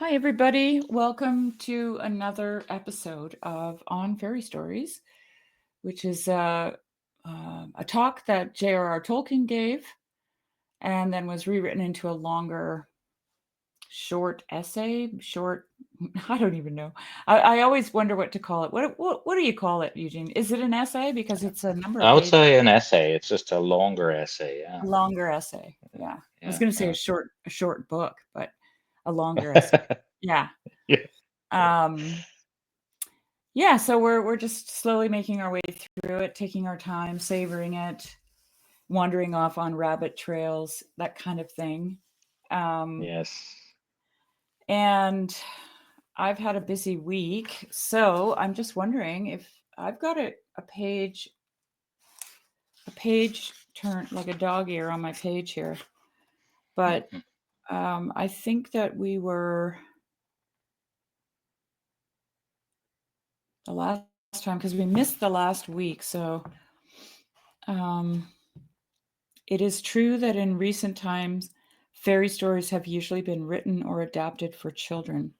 Hi, everybody. Welcome to another episode of On Fairy Stories, which is a talk that JRR Tolkien gave and then was rewritten into a longer, short essay. I don't even know. I always wonder what to call it. What do you call it, Eugene? Is it an essay? Because it's a number of I would pages. say an essay. It's just a longer essay. Yeah. A longer essay. Yeah. I was Yeah. going to say Yeah. a short book, but a longer essay. Yeah. Yeah. Um, Yeah, so we're just slowly making our way through it, taking our time, savoring it, wandering off on rabbit trails, that kind of thing. Um, Yes. and I've had a busy week, so I'm just wondering if I've got a page turned like a dog ear on my page here. But Mhm. I think that we were the last time because we missed the last week. So um, it is true that in recent times, fairy stories have usually been written or adapted for children.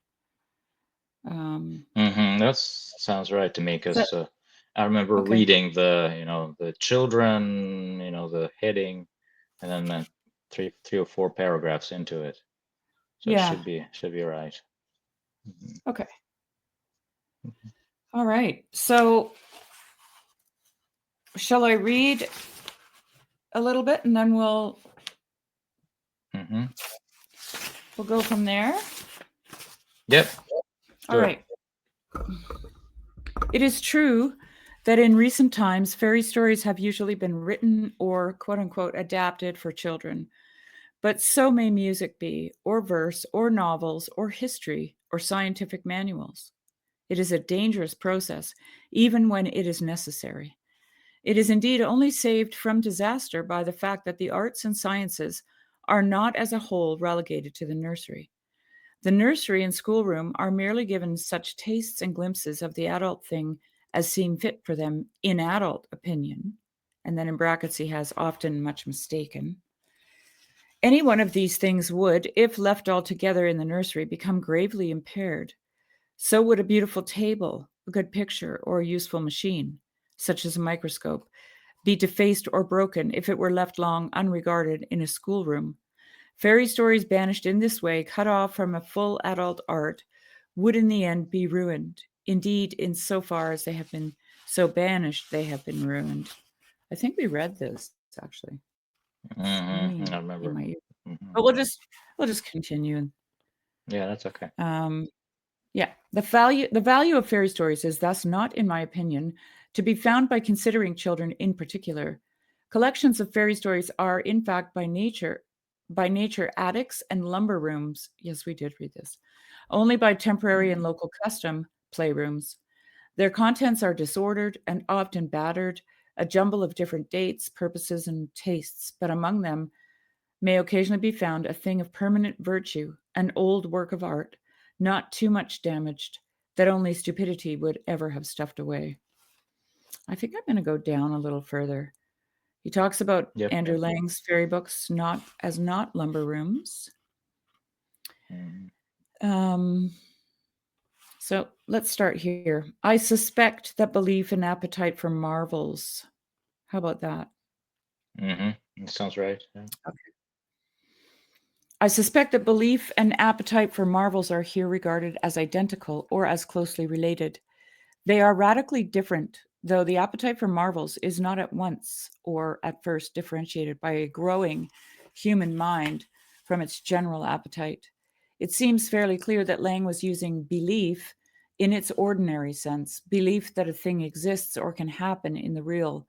Um, That sounds right to me is that because I remember okay? reading the children, the heading, and then three or four paragraphs into it. So it Yeah. should be right. Mhm. Okay. All right. So, shall I read a little bit and then Mhm. we'll go from there? Yep. All Sure. right. It is true that in recent times, fairy stories have usually been written or quote unquote adapted for children. But so may music be, or verse, or novels, or history, or scientific manuals. It is a dangerous process, even when it is necessary. It is indeed only saved from disaster by the fact that the arts and sciences are not as a whole relegated to the nursery. The nursery and schoolroom are merely given such tastes and glimpses of the adult thing as seem fit for them in adult opinion. And then in brackets, he has often much mistaken. Any one of these things would, if left altogether in the nursery, become gravely impaired. So would a beautiful table, a good picture, or a useful machine, such as a microscope, be defaced or broken if it were left long unregarded in a schoolroom. Fairy stories banished in this way, cut off from a full adult art, would in the end be ruined. Indeed, in so far as they have been so banished, they have been ruined. I think we read this actually. It's ringing I in my remember. ear. Hmm. But we'll just continue. Yeah, that's okay. Um, Yeah, the value of fairy stories is thus not, in my opinion, to be found by considering children in particular. Collections of fairy stories are, in fact, by nature attics and lumber rooms. Yes, we did read this. Only by temporary and Mhm. local custom playrooms. Their contents are disordered and often battered, a jumble of different dates, purposes, and tastes, but among them may occasionally be found a thing of permanent virtue, an old work of art, not too much damaged, that only stupidity would ever have stuffed away. I think I'm going to go down a little further. He talks about Yep. Andrew Yep. Lang's fairy books not lumber rooms. Mhm. Um, so let's start here. I suspect that belief and appetite for marvels. How about that? Sounds right. Yeah. I suspect that belief and appetite for marvels are here regarded as identical or as closely related. They are radically different, though the appetite for marvels is not at once or at first differentiated by a growing human mind from its general appetite. It seems fairly clear that Lang was using belief in its ordinary sense, belief that a thing exists or can happen in the real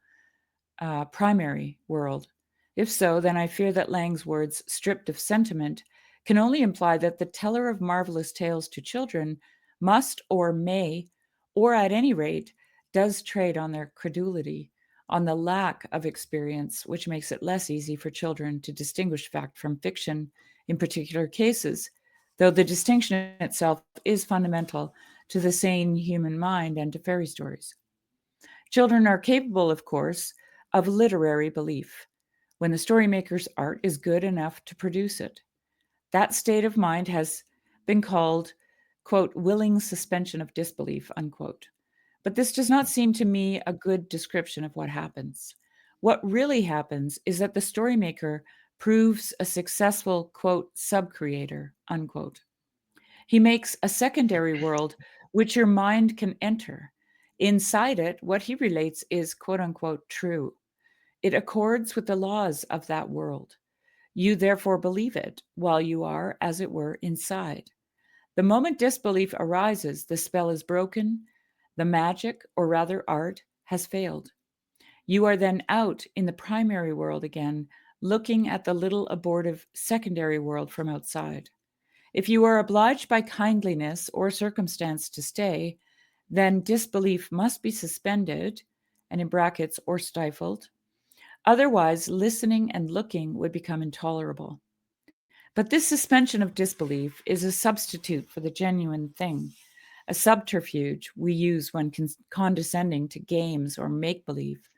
primary world. If so, then I fear that Lang's words, stripped of sentiment, can only imply that the teller of marvelous tales to children must or may, or at any rate, does trade on their credulity, on the lack of experience, which makes it less easy for children to distinguish fact from fiction in particular cases, though the distinction itself is fundamental to the sane human mind and to fairy stories. Children are capable, of course, of literary belief when the storymaker's art is good enough to produce it. That state of mind has been called, quote, willing suspension of disbelief, unquote. But this does not seem to me a good description of what happens. What really happens is that the storymaker proves a successful, quote, sub-creator, unquote. He makes a secondary world which your mind can enter. Inside it, what he relates is, quote unquote, true. It accords with the laws of that world. You therefore believe it while you are, as it were, inside. The moment disbelief arises, the spell is broken, the magic, or rather art, has failed. You are then out in the primary world again, looking at the little abortive secondary world from outside. If you are obliged by kindliness or circumstance to stay, then disbelief must be suspended, and in brackets, or stifled. Otherwise, listening and looking would become intolerable. But this suspension of disbelief is a substitute for the genuine thing, a subterfuge we use when condescending to games or make believe,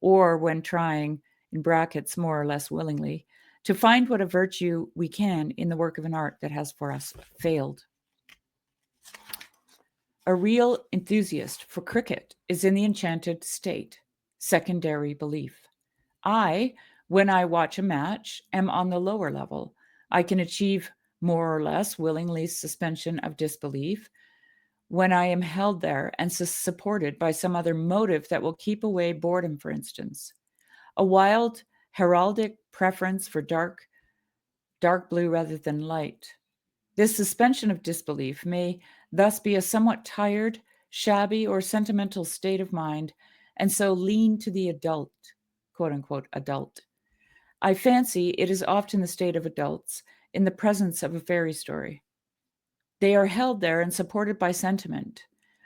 or when trying, in brackets, more or less willingly, to find what a virtue we can in the work of an art that has for us failed. A real enthusiast for cricket is in the enchanted state, secondary belief. I, when I watch a match, am on the lower level. I can achieve more or less willingly suspension of disbelief when I am held there and supported by some other motive that will keep away boredom, for instance. A wild heraldic preference for dark blue rather than light. This suspension of disbelief may thus be a somewhat tired, shabby, or sentimental state of mind, and so lean to the adult, quote unquote, adult. I fancy it is often the state of adults in the presence of a fairy story. They are held there and supported by sentiment,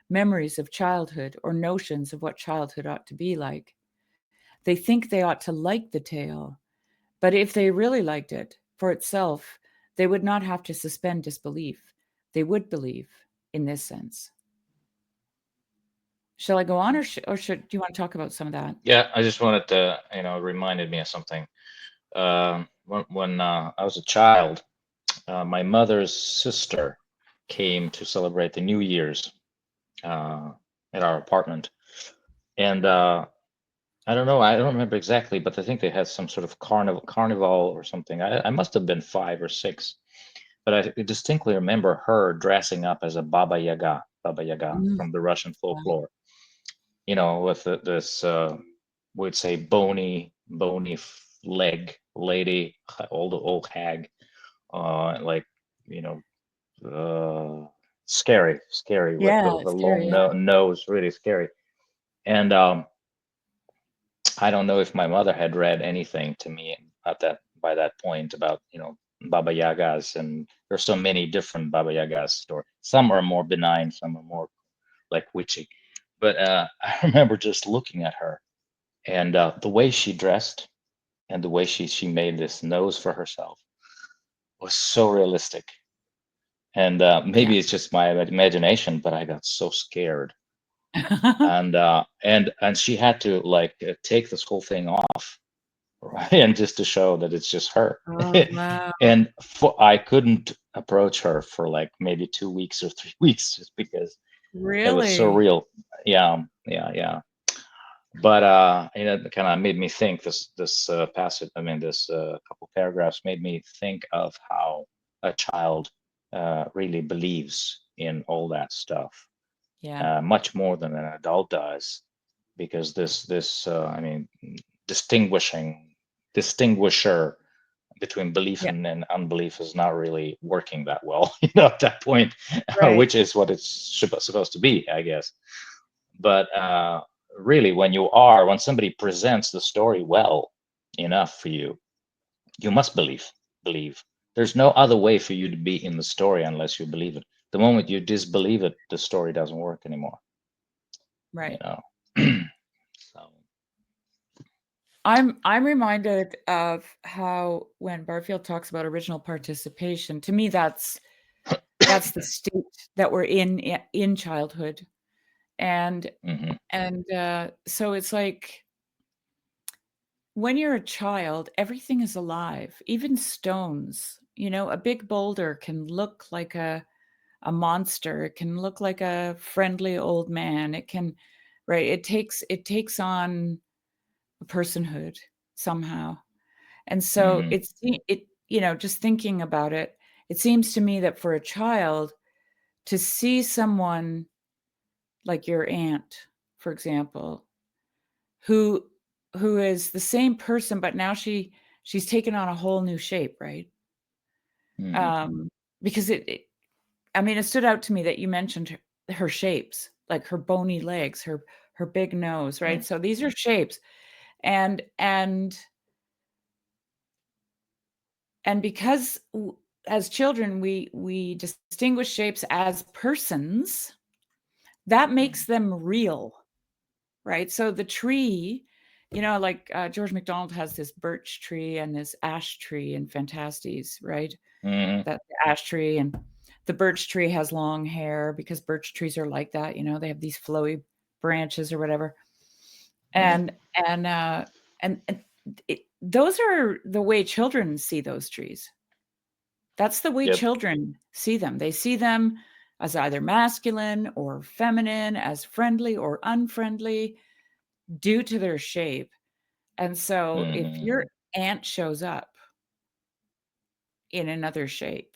memories of childhood, or notions of what childhood ought to be like. They think they ought to like the tale, but if they really liked it for itself, they would not have to suspend disbelief. They would believe in this sense. Shall I go on, or should do you want to talk about some of that? Yeah, I just wanted to, reminded me of something. When I was a child, my mother's sister came to celebrate the New Year's uh, at our apartment, and I don't know, I don't remember exactly, but I think they had some sort of carnival or something. I must have been 5 or 6, but I distinctly remember her dressing up as a Baba Yaga Mm, from the Russian yeah. folklore. With this, we'd say bony leg lady, old hag, like, you know, scary with Yeah, the it's long scary. Yeah. nose, really scary. And I don't know if my mother had read anything to me at that by that point about, Baba Yagas, and there's so many different Baba Yagas stories. Some are more benign, some are more like witchy. But I remember just looking at her, and the way she dressed and the way she made this nose for herself was so realistic. And Yeah. maybe it's just my imagination, but I got so scared. And she had to like take this whole thing off, right? And just to show that it's just her. Oh, wow. And I couldn't approach her for like maybe 2 weeks or 3 weeks just because it was so Really? real. Yeah, yeah, yeah. But it kind of made me think, this passage, I mean, this couple paragraphs made me think of how a child really believes in all that stuff, Yeah. much more than an adult does, because this I mean, distinguisher between belief Yeah. and unbelief is not really working that well, at that point, Right. which is what it's supposed to be, I guess. But really, when somebody presents the story well enough for you, you must believe. There's no other way for you to be in the story unless you believe it. The moment you disbelieve it, the story doesn't work anymore, you Right. know. So, I'm reminded of how when Barfield talks about original participation, to me that's the state that we're in childhood. And hmm so it's like when you're a child, everything is alive, even stones. A big boulder can look like a monster. It can look like a friendly old man. It can, right? It takes on a personhood somehow. And so Mm-hmm. just thinking about it, it seems to me that for a child to see someone like your aunt, for example, who who is the same person, but now she's taken on a whole new shape, right? Mm-hmm. Um, because I mean, it stood out to me that you mentioned her shapes, like her bony legs, her big nose, right? So these are shapes, and and and because as children we distinguish shapes as persons, that makes them real, right? So the tree, like George MacDonald has this birch tree and this ash tree in Fantastes, right? Mm-hmm. That the ash tree and the birch tree has long hair because birch trees are like that, they have these flowy branches or whatever. Mm-hmm. And and those are the way children see those trees. That's the way Yep. children see them. They see them as either masculine or feminine, as friendly or unfriendly due to their shape. And so if Mm-hmm. your aunt shows up in another shape,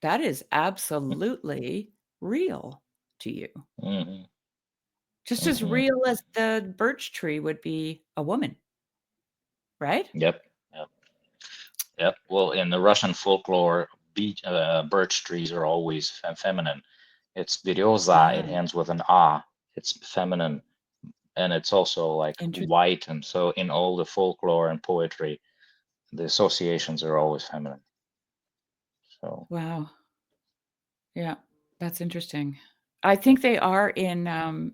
that is absolutely real to you. Mm-hmm. Just as Mm-hmm. real as the birch tree would be a woman, right? Yep. Yep. Yep. Well, in the Russian folklore, birch trees are always feminine. It's bereza. It Ah, ends with an a. It's feminine, and it's also like interesting. white. And so, in all the folklore and poetry, the associations are always feminine. So, Wow. Yeah, that's interesting. I think they are in um,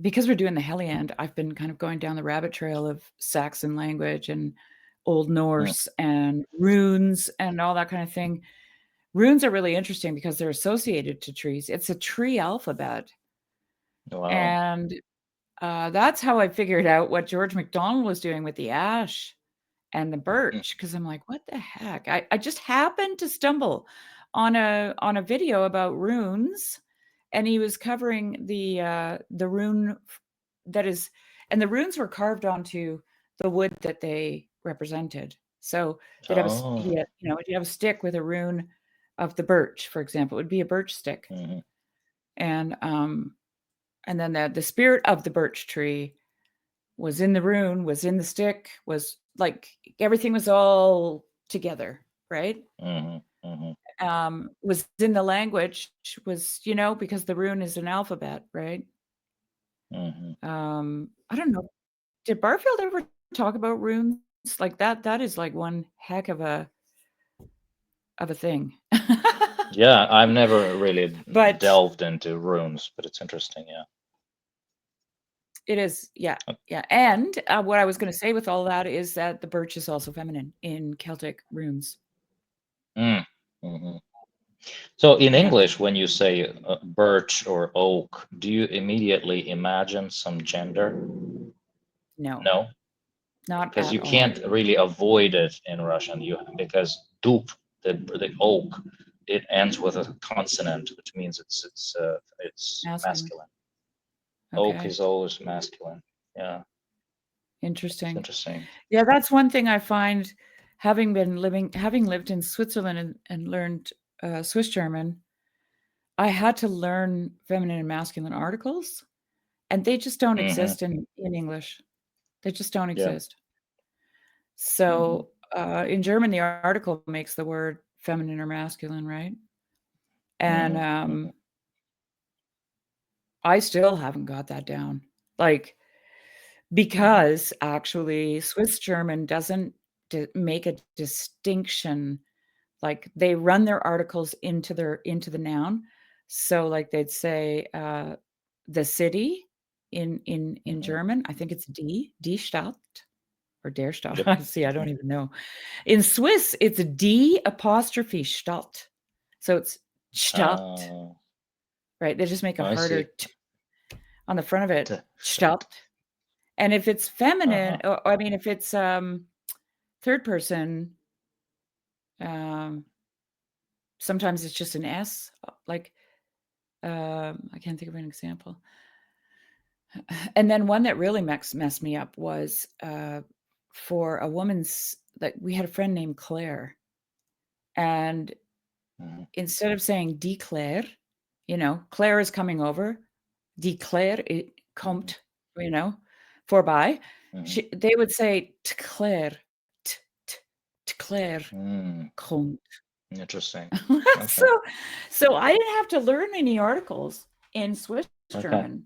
because we're doing the Helliand, I've been kind of going down the rabbit trail of Saxon language and Old mm, Norse and runes and all that kind of thing. Runes are really interesting because they're associated to trees. It's a tree alphabet. wow. And that's how I figured out what George MacDonald was doing with the ash and the Mm, birch, because I'm like, "What the heck?" I just happened to stumble on a video about runes, and he was covering the rune f that is and the runes were carved onto the wood that they represented. So, they'd have a s oh. he had he'd have a stick with a rune of the birch, for example, it would be a birch stick, Mm-hmm. and, and then the spirit of the birch tree was in the rune, was in the stick, was like everything was all together, right? Mm-hmm. Mm-hmm. Was in the language, was, because the rune is an alphabet, right? Mm-hmm. I don't know. Did Barfield ever talk about runes like that? That is like one heck of a thing. Yeah, I've never really But delved into runes, but it's interesting. Yeah. it is, yeah, Uh, yeah. And what I was going to say with all that is that the birch is also feminine in Celtic runes. Mm. Hmm. So in Yeah. English, when you say birch or oak, do you immediately imagine some gender? No, No, not because at you all. can't really avoid it in Russian. You because dub, the oak, it ends with a consonant, which means it's Masculine. masculine. Oak Okay. is always masculine. Yeah, it's Interesting. interesting. Yeah, that's one thing I find having lived in Switzerland and learned, Swiss German, I had to learn feminine and masculine articles, and they just don't Hmm. exist in English. They just don't Yeah. exist. Hmm. So, in German, the article makes the word feminine or masculine, right? And, Hmm. Hmm. I still haven't got that down. Like, Hmm. because actually Swiss German doesn't make a distinction. Like, they run their articles into the noun. So, like, they'd say, the city in Hmm. German, I think it's die Stadt or der Stadt. Yep. I see, I don't even know. In Swiss, it's D apostrophe Stadt. So it's Stadt, Uh, right? They just make a I harder see. t on the front of it, Stadt. Shut. And if it's feminine, Uh-huh. or I mean, if it's, 3rd person, Um, sometimes it's just an S, like, I can't think of an example. And then one that really messed me up was, for a woman's like, we had a friend named Claire, and Mhm, instead of saying declare, Claire is coming over, declare it mhm, kommt, forby, mhm, they would say "t'clair," t t "t'clair mm. kommt." Interesting. So Okay. so I didn't have to learn any articles in Swiss Okay. German.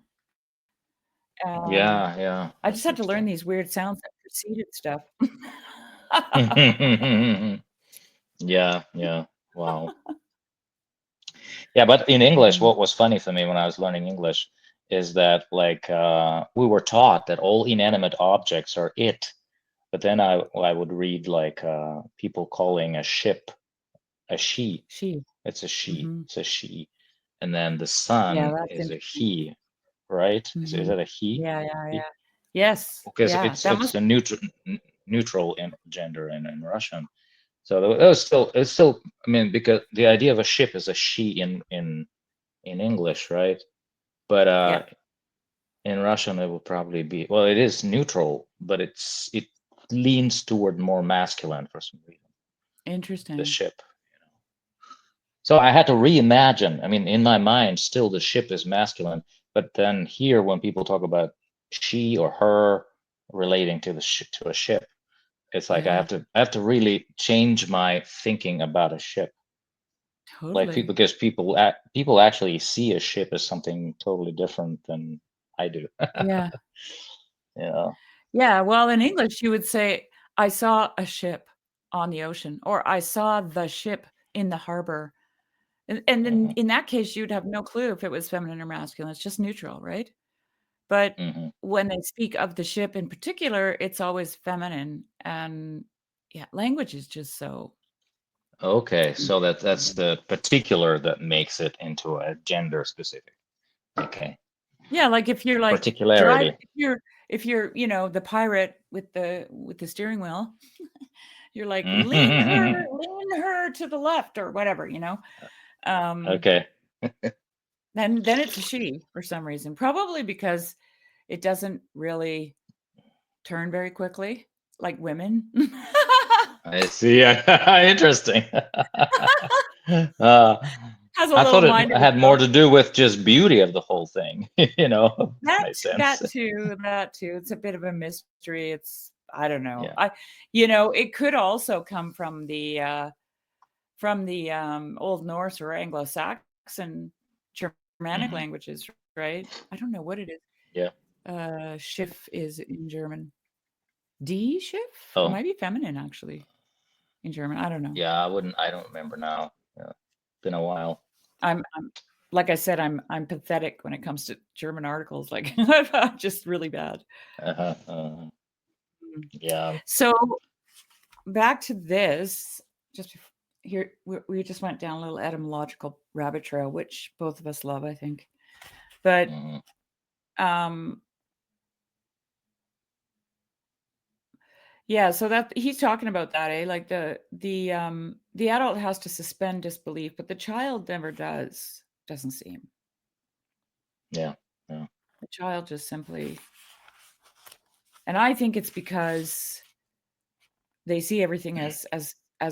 Um, Yeah, yeah, I just that's had to learn interesting. these weird sounds that preceded stuff. Yeah, yeah. Wow. Yeah, but in English, Mhm. what was funny for me when I was learning English is that like we were taught that all inanimate objects are it, but then I would read like people calling a ship a she. She. It's a she. Mhm. It's a she. And then the Yeah, sun that's is a interesting. he, right? Is Mhm. that a he? Yeah, yeah, He? yeah. Yes. Because Yeah, that it's must a neutral in gender in Russian. So that was still it's still I mean because the idea of a ship is a she in English, right? But yeah, in Russian it will probably be well it is neutral, but it leans toward more masculine for some reason. The interesting. ship. So I had to reimagine. I mean, in my mind, still the ship is masculine, but then here, when people talk about she or her relating to to a ship, it's like Yeah, I have to really change my thinking about a ship. Like totally. because people actually see a ship as something totally different than I do. Yeah. Yeah. Yeah, well, in English, you would say, "I saw a ship on the ocean," or "I saw the ship in the harbor." And then Hmm. in that case, you'd have no clue if it was feminine or masculine, it's just neutral, right? But Hmm. when they speak of the ship in particular, it's always feminine, and, yeah, language is just so Okay, so that's interesting. the particular that makes it into a gender specific. Okay, Yeah, like, if you're, like, particularity. if you're, the pirate with the steering wheel, you're like, lean her to the left," or whatever, Um, Okay. then it's a she for some reason, probably because it doesn't really turn very quickly like women. I see. Interesting. Uh, Has a I little thought it mind of had more itself. to do with just beauty of the whole thing, That my sense. that too. It's a bit of a mystery. It's I don't know. Yeah. It could also come from the Old Norse or Anglo-Saxon Germanic Hmm. languages, right? I don't know what it is. Yeah. Schiff is in German. Die Schiff? It Oh, might be feminine actually in German. I don't know. yeah. I don't remember now. Yeah. Been a while. I'm like I said, I'm pathetic when it comes to German articles. Like I'm just really bad. Uh-huh. Mm. Yeah. So back to this, just here we just went down a little etymological rabbit trail, which both of us love, I think. But Hmm. um, yeah, so that he's talking about that, eh? Like the adult has to suspend disbelief, but the child never does. Doesn't seem. Yeah. Yeah. The child just simply, and I think it's because they see everything as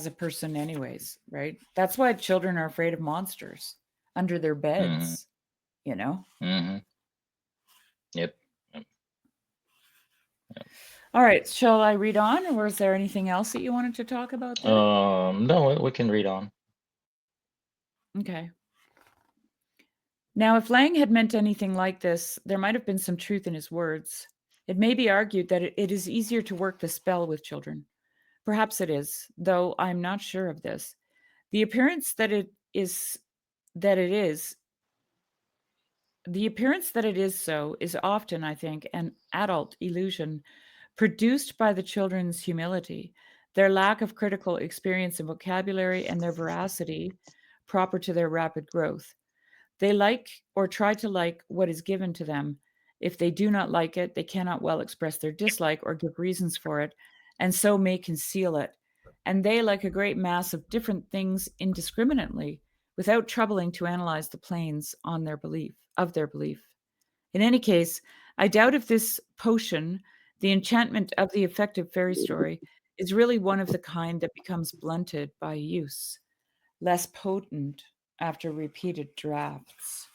a person anyways, right? That's why children are afraid of monsters under their Hmm. beds, you know? Hmm. Yep. Yep. All right, shall I read on, or is there anything else that you wanted to talk about there? No, we can read on. Okay. Now, if Lang had meant anything like this, there might have been some truth in his words. It may be argued that it is easier to work the spell with children. Perhaps it is, though I'm not sure of this. The appearance that it is The appearance that it is so is often, I think, an adult illusion produced by the children's humility, their lack of critical experience and vocabulary, and their veracity proper to their rapid growth. They like or try to like what is given to them. If they do not like it, they cannot well express their dislike or give reasons for it, and so may conceal it. and they like a great mass of different things indiscriminately, without troubling to analyze the planes on their belief of their belief. In any case, I doubt if this potion, the enchantment of the effective fairy story, is really one of the kind that becomes blunted by use, less potent after repeated drafts.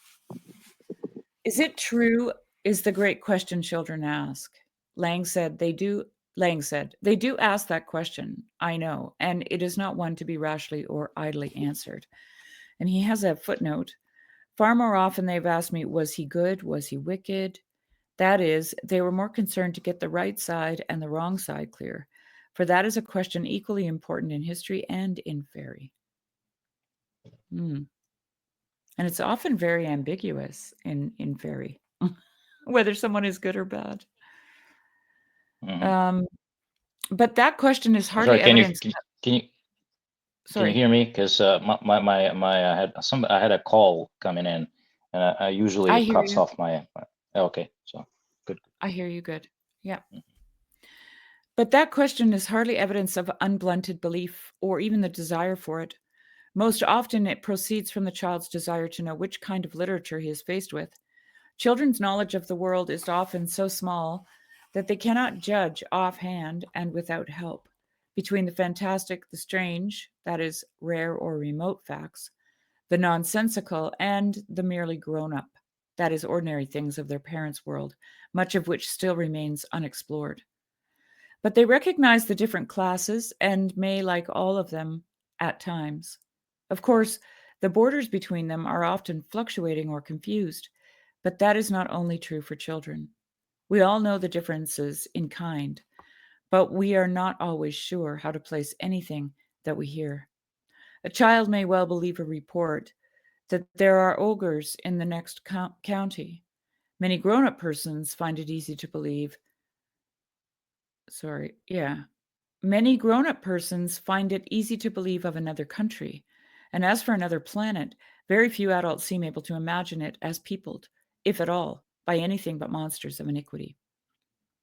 Is it true? Is the great question children ask. Lang said they do. Lang said, they do ask that question, I know, and it is not one to be rashly or idly answered. And he has a footnote. Far more often they've asked me, was he good? Was he wicked? That is, they were more concerned to get the right side and the wrong side clear, for that is a question equally important in history and in fairy. Hmm. And it's often very ambiguous in fairy, whether someone is good or bad. Mhm. Um, but that question is I'm sorry. hardly evidence. Can you can you Sorry, hear me? Because my I had a call coming in, and usually I it hear cuts you. off my. Okay, so good. I hear you good. Yeah. Mhm. But that question is hardly evidence of unblunted belief or even the desire for it. Most often, it proceeds from the child's desire to know which kind of literature he is faced with. Children's knowledge of the world is often so small that they cannot judge offhand and without help between the fantastic, the strange, that is, rare or remote facts, the nonsensical, and the merely grown up, that is, ordinary things of their parents' world, much of which still remains unexplored. But they recognize the different classes and may like all of them at times. Of course, the borders between them are often fluctuating or confused, but that is not only true for children. We all know the differences in kind, but we are not always sure how to place anything that we hear. A child may well believe a report that there are ogres in the next county. Many grown up persons find it easy to believe, sorry, yeah, many grown up persons find it easy to believe of another country. And as for another planet, very few adults seem able to imagine it as peopled, if at all, by anything but monsters of iniquity.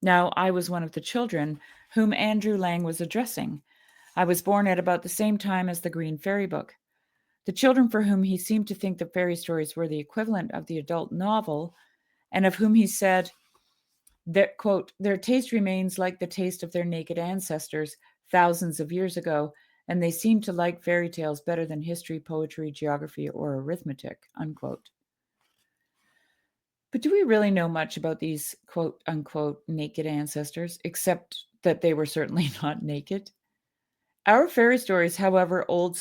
Now, I was one of the children whom Andrew Lang was addressing. I was born at about the same time as the Green Fairy Book. The children for whom he seemed to think the fairy stories were the equivalent of the adult novel, and of whom he said that, quote, their taste remains like the taste of their naked ancestors thousands of years ago, and they seem to like fairy tales better than history, poetry, geography, or arithmetic, unquote. But do we really know much about these quote unquote naked ancestors, except that they were certainly not naked? Our fairy stories, however old,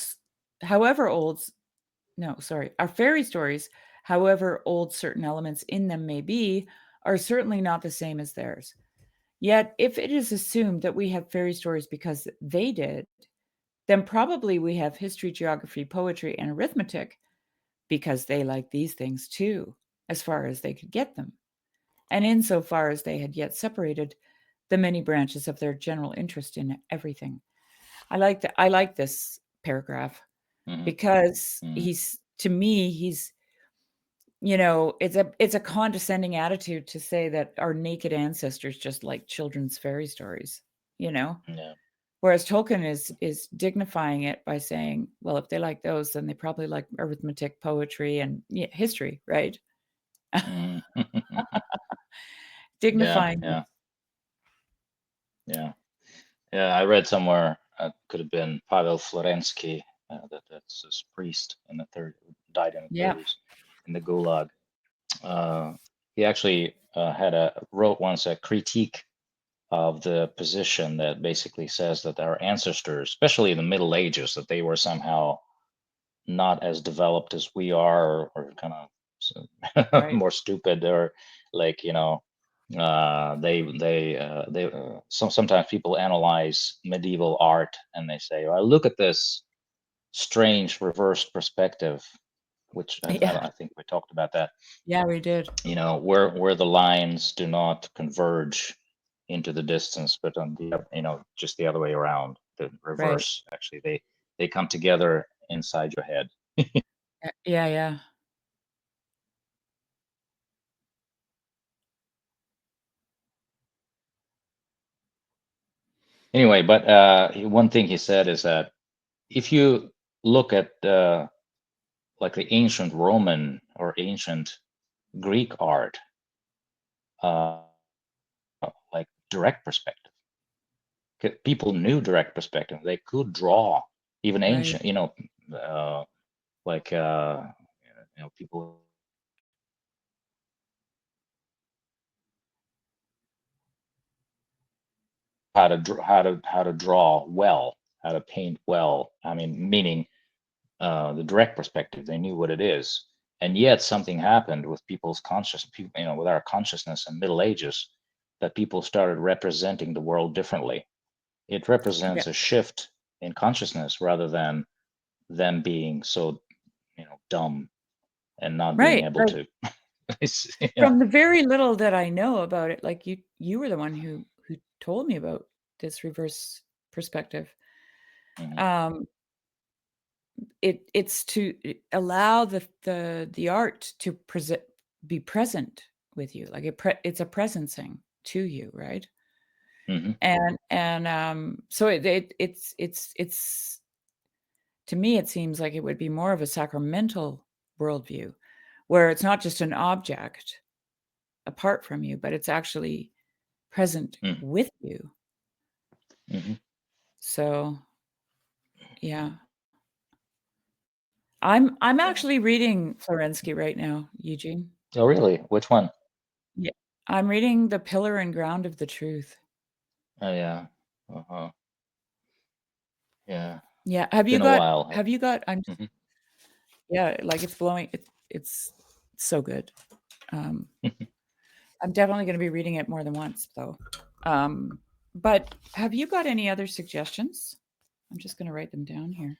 no, sorry, our fairy stories, however old certain elements in them may be, are certainly not the same as theirs. Yet, if it is assumed that we have fairy stories because they did, then probably we have history, geography, poetry, and arithmetic because they liked these things too, as far as they could get them, and insofar as they had yet separated the many branches of their general interest in everything. I like this paragraph Mhm. because Mhm. he's to me he's it's a condescending attitude to say that our naked ancestors just like children's fairy stories, you know? Yeah. Whereas Tolkien is dignifying it by saying, well, if they like those, then they probably like arithmetic, poetry, and yeah, history, right? Mhm. Yeah. Dignifying it. Yeah. Yeah. Yeah. I read somewhere. Could have been Pavel Florensky. That's this priest in the third died in the Yeah, 30s in the Gulag. He actually wrote once a critique of the position that basically says that our ancestors, especially in the Middle Ages, that they were somehow not as developed as we are, or kind of right. more stupid, or like sometimes people analyze medieval art and they say, well, look at this strange reversed perspective, which Yeah, I think we talked about that, yeah, we did. where the lines do not converge into the distance, but on just the other way around, the Right. reverse. Actually, they come together inside your head. Yeah, yeah. Anyway, but one thing he said is that if you look at like the ancient Roman or ancient Greek art, like direct perspective, people knew direct perspective. They could draw even Right. ancient, uh, like people how to draw well, how to paint well. I mean, meaning the direct perspective. They knew what it is, and yet something happened with people's conscious, with our consciousness in Middle Ages, that people started representing the world differently. It Yeah. represents a shift in consciousness rather than them being so dumb and not being Right. able Like to. from the very little that I know about it, like you were the one who told me about this reverse perspective. Mhm, Um, it's to allow the art to present be present with you, like it's a presencing to you, right? mhm, And so it's to me it seems like it would be more of a sacramental worldview, where it's not just an object apart from you, but it's actually present mhm, with you. mhm. So yeah, I'm Yeah. actually reading Florensky right now, Eugene. Oh, really? Which one? Yeah, I'm reading The Pillar and Ground of the Truth. Oh, yeah. Uh-huh. Yeah. Yeah, It's been a while. have you got I'm Mhm. yeah, like it's blowing it's so good. Um, I'm definitely gonna be reading it more than once though. Um, but have you got any other suggestions? I'm just gonna write them down here.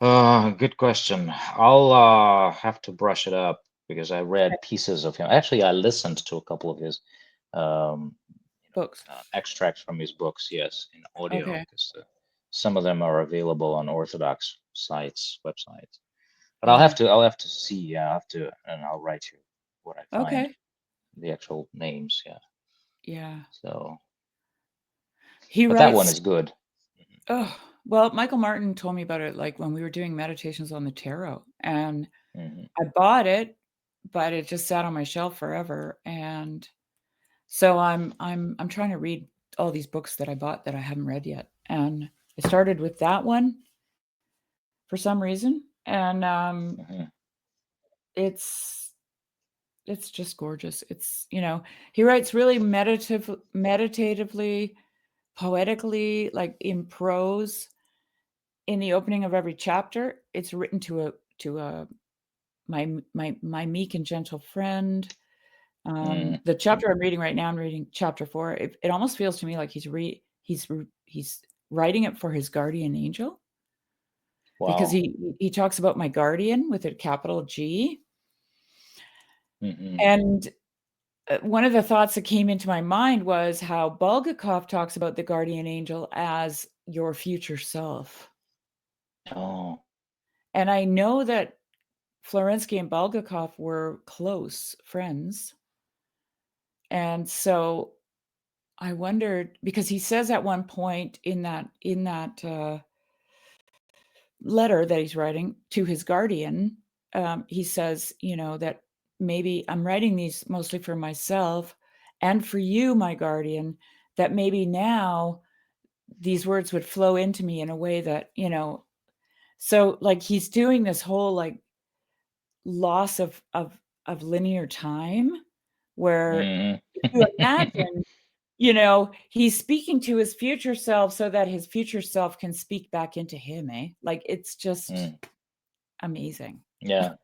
Good question. I'll have to brush it up because I Okay, read pieces of him. Actually, I listened to a couple of his um, books. extracts from his books, yes, in audio, Okay, because some of them are available on Orthodox sites, websites. But I'll have yeah, to I'll have to see. Yeah, I'll have to, and I'll write you what I find, okay, the actual names. Yeah. yeah. So, He but that one writes is good. oh, well, Michael Martin told me about it, like, when we were doing meditations on the tarot, and Hmm. I bought it, but it just sat on my shelf forever, and so I'm trying to read all these books that I bought that I haven't read yet, and I started with that one for some reason, and, Hmm. it's it's just gorgeous. He writes really meditatively, poetically, like, in prose. In the opening of every chapter, it's written to a my meek and gentle friend. Hmm. The chapter I'm reading right now, I'm reading chapter 4. It almost feels to me like he's writing it for his guardian angel, because Wow. he talks about my guardian with a capital G. Hmm. And, one of the thoughts that came into my mind was how Bulgakov talks about the guardian angel as your future self. Oh. And I know that Florensky and Bulgakov were close friends, and so I wondered, because he says at one point in that letter that he's writing to his guardian, he says, that maybe I'm writing these mostly for myself and for you, my guardian, that maybe now these words would flow into me in a way that, so, like, he's doing this whole, like, loss of linear time, where Hmm. if you imagine, he's speaking to his future self so that his future self can speak back into him, eh? Like, it's just Mm. amazing. Yeah.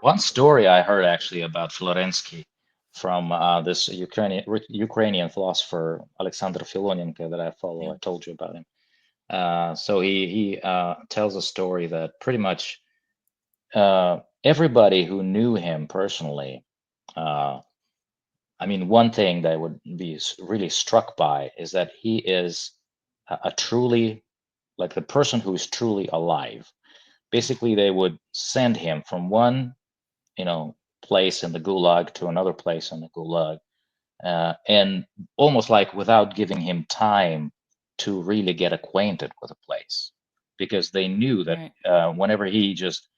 One story I heard actually about Florensky from this Ukrainian philosopher Alexander Filonenko that I follow. Yeah. I told you about him. So he tells a story that pretty much everybody who knew him personally, uh, I mean, one thing that I would be really struck by is that he is a truly, like, the person who is truly alive. Basically, they would send him from one, place in the gulag to another place in the gulag, and almost like without giving him time to really get acquainted with a place, because they knew that Right. whenever he just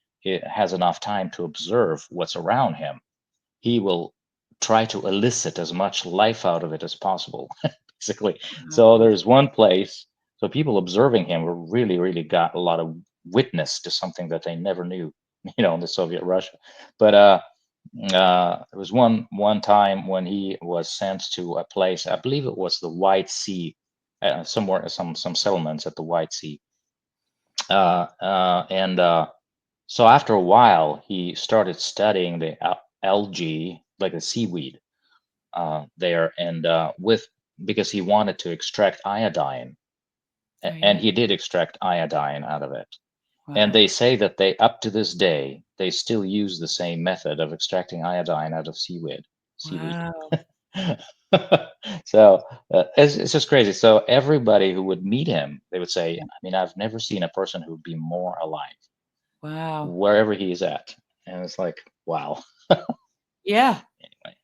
has enough time to observe what's around him, he will try to elicit as much life out of it as possible, basically. So Wow. there's one place, so people observing him were really got a lot of witness to something that they never knew, in the Soviet Russia. But there was one time when he was sent to a place, I believe it was the White Sea, somewhere, some settlements at the White Sea, and so after a while, he started studying the algae, like the seaweed, there, and with because he wanted to extract iodine, Oh, and yeah. he did extract iodine out of it. And Wow. they say that they, up to this day, they still use the same method of extracting iodine out of seaweed. Seaweed. Wow. So it's just crazy. So everybody who would meet him, they would say, Yeah. I mean, I've never seen a person who would be more alive Wow. wherever he is at. And it's like, wow. Yeah. Anyway,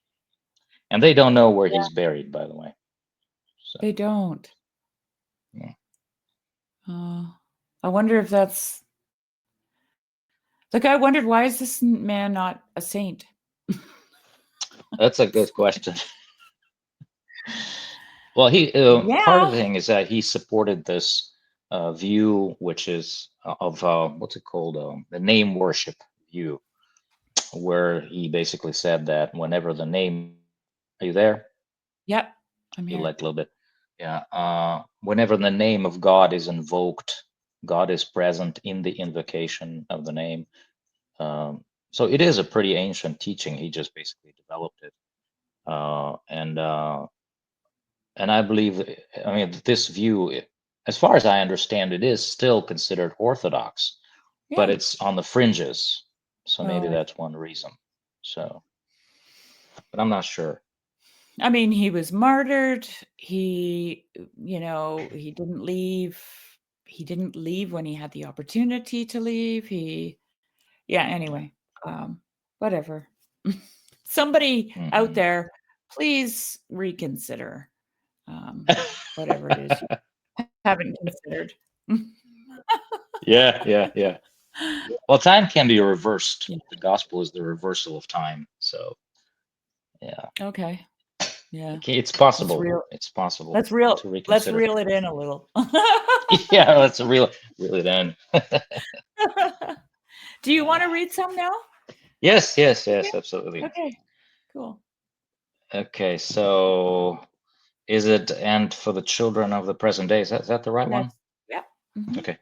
and they don't know where Yeah. he's buried, by the way. So They don't. yeah. Uh, I wonder if that's like, I wondered, why is this man not a saint? That's a good question. Well, he part of Yeah. the thing is that he supported this view, which is of what's it called, the name worship view, where he basically said that whenever the name, are you there? Yep. I'm You here. like a little bit, yeah. Whenever the name of God is invoked, God is present in the invocation of the name. So it is a pretty ancient teaching. He just basically developed it, and I believe, I mean, this view, as far as I understand, it is still considered orthodox, but Yeah. it's on the fringes. So maybe Oh, I see. that's one reason. So, but I'm not sure. I mean, he was martyred. He, he didn't leave. He didn't leave when he had the opportunity to leave. Yeah, Yeah. anyway, whatever. Somebody out Hmm. there, please reconsider, um, whatever it is you haven't considered. Yeah. Well, time can be reversed. Yeah, The gospel is the reversal of time. So, yeah, okay. Yeah, it's let's possible. reel It's possible let's reel to let's reconsider. reel it in a little. Yeah, that's a real, really then. Do you wanna read some now? Yes, absolutely. Okay, cool. Okay, so is it and for the children of the present day? Is that the right one? That's yeah, mhm. Okay.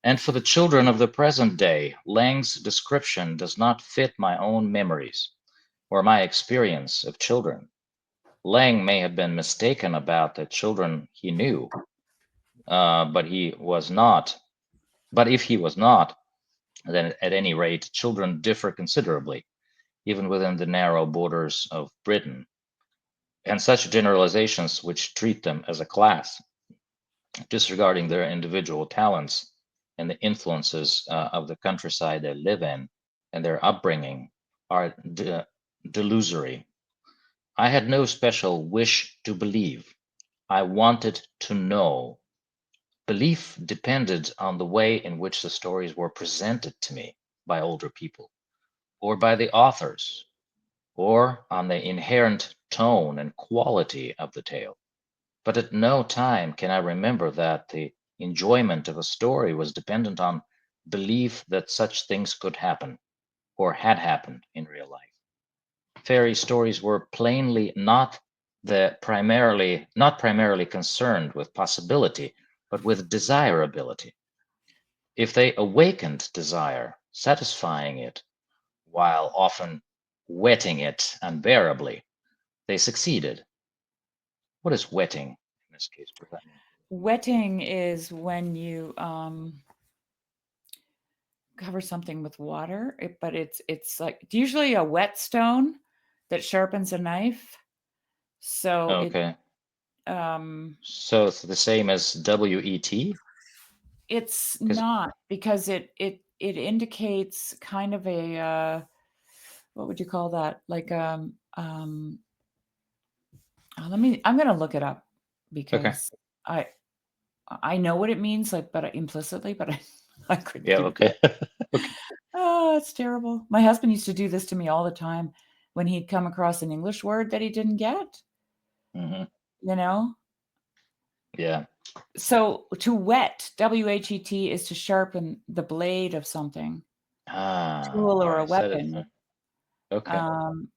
And for the children of the present day, Lang's description does not fit my own memories or my experience of children. Lang may have been mistaken about the children he knew, but he was not. But if he was not, then at any rate, children differ considerably, even within the narrow borders of Britain. And such generalizations which treat them as a class, disregarding their individual talents and the influences of the countryside they live in and their upbringing, are delusory. I had no special wish to believe. I wanted to know. Belief depended on the way in which the stories were presented to me by older people, or by the authors, or on the inherent tone and quality of the tale. But at no time can I remember that the enjoyment of a story was dependent on belief that such things could happen or had happened in real life. Fairy stories were plainly not primarily concerned with possibility, but with desirability. If they awakened desire, satisfying it, while often whetting it unbearably, they succeeded. What is wetting in this case? What does that mean? Wetting is when you, cover something with water, but it's like usually a whetstone that sharpens a knife. So Okay. um, So it's the same as WET? it's Because not because it indicates kind of a what would you call that? Like let me. I'm gonna look it up okay. because I I know what it means, like, but implicitly, but I couldn't Yeah, give it to you. okay. Okay. Oh, it's terrible. My husband used to do this to me all the time when he'd come across an English word that he didn't get, Hmm. you know? Yeah. So to whet, W-H-E-T, is to sharpen the blade of something, Ah, tool or a I said it. weapon. Okay. Um,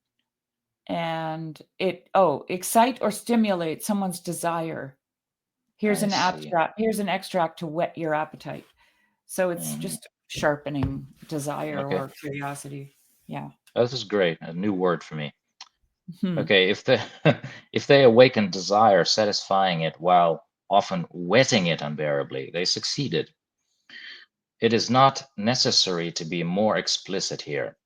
and excite or stimulate someone's desire. I see. Here's an extract to whet your appetite. So it's Hmm. just sharpening desire Okay. or curiosity. Yeah. Oh, this is great. A new word for me. Hmm. Okay, if they if they awaken desire, satisfying it while often whetting it unbearably, they succeeded. It is not necessary to be more explicit here,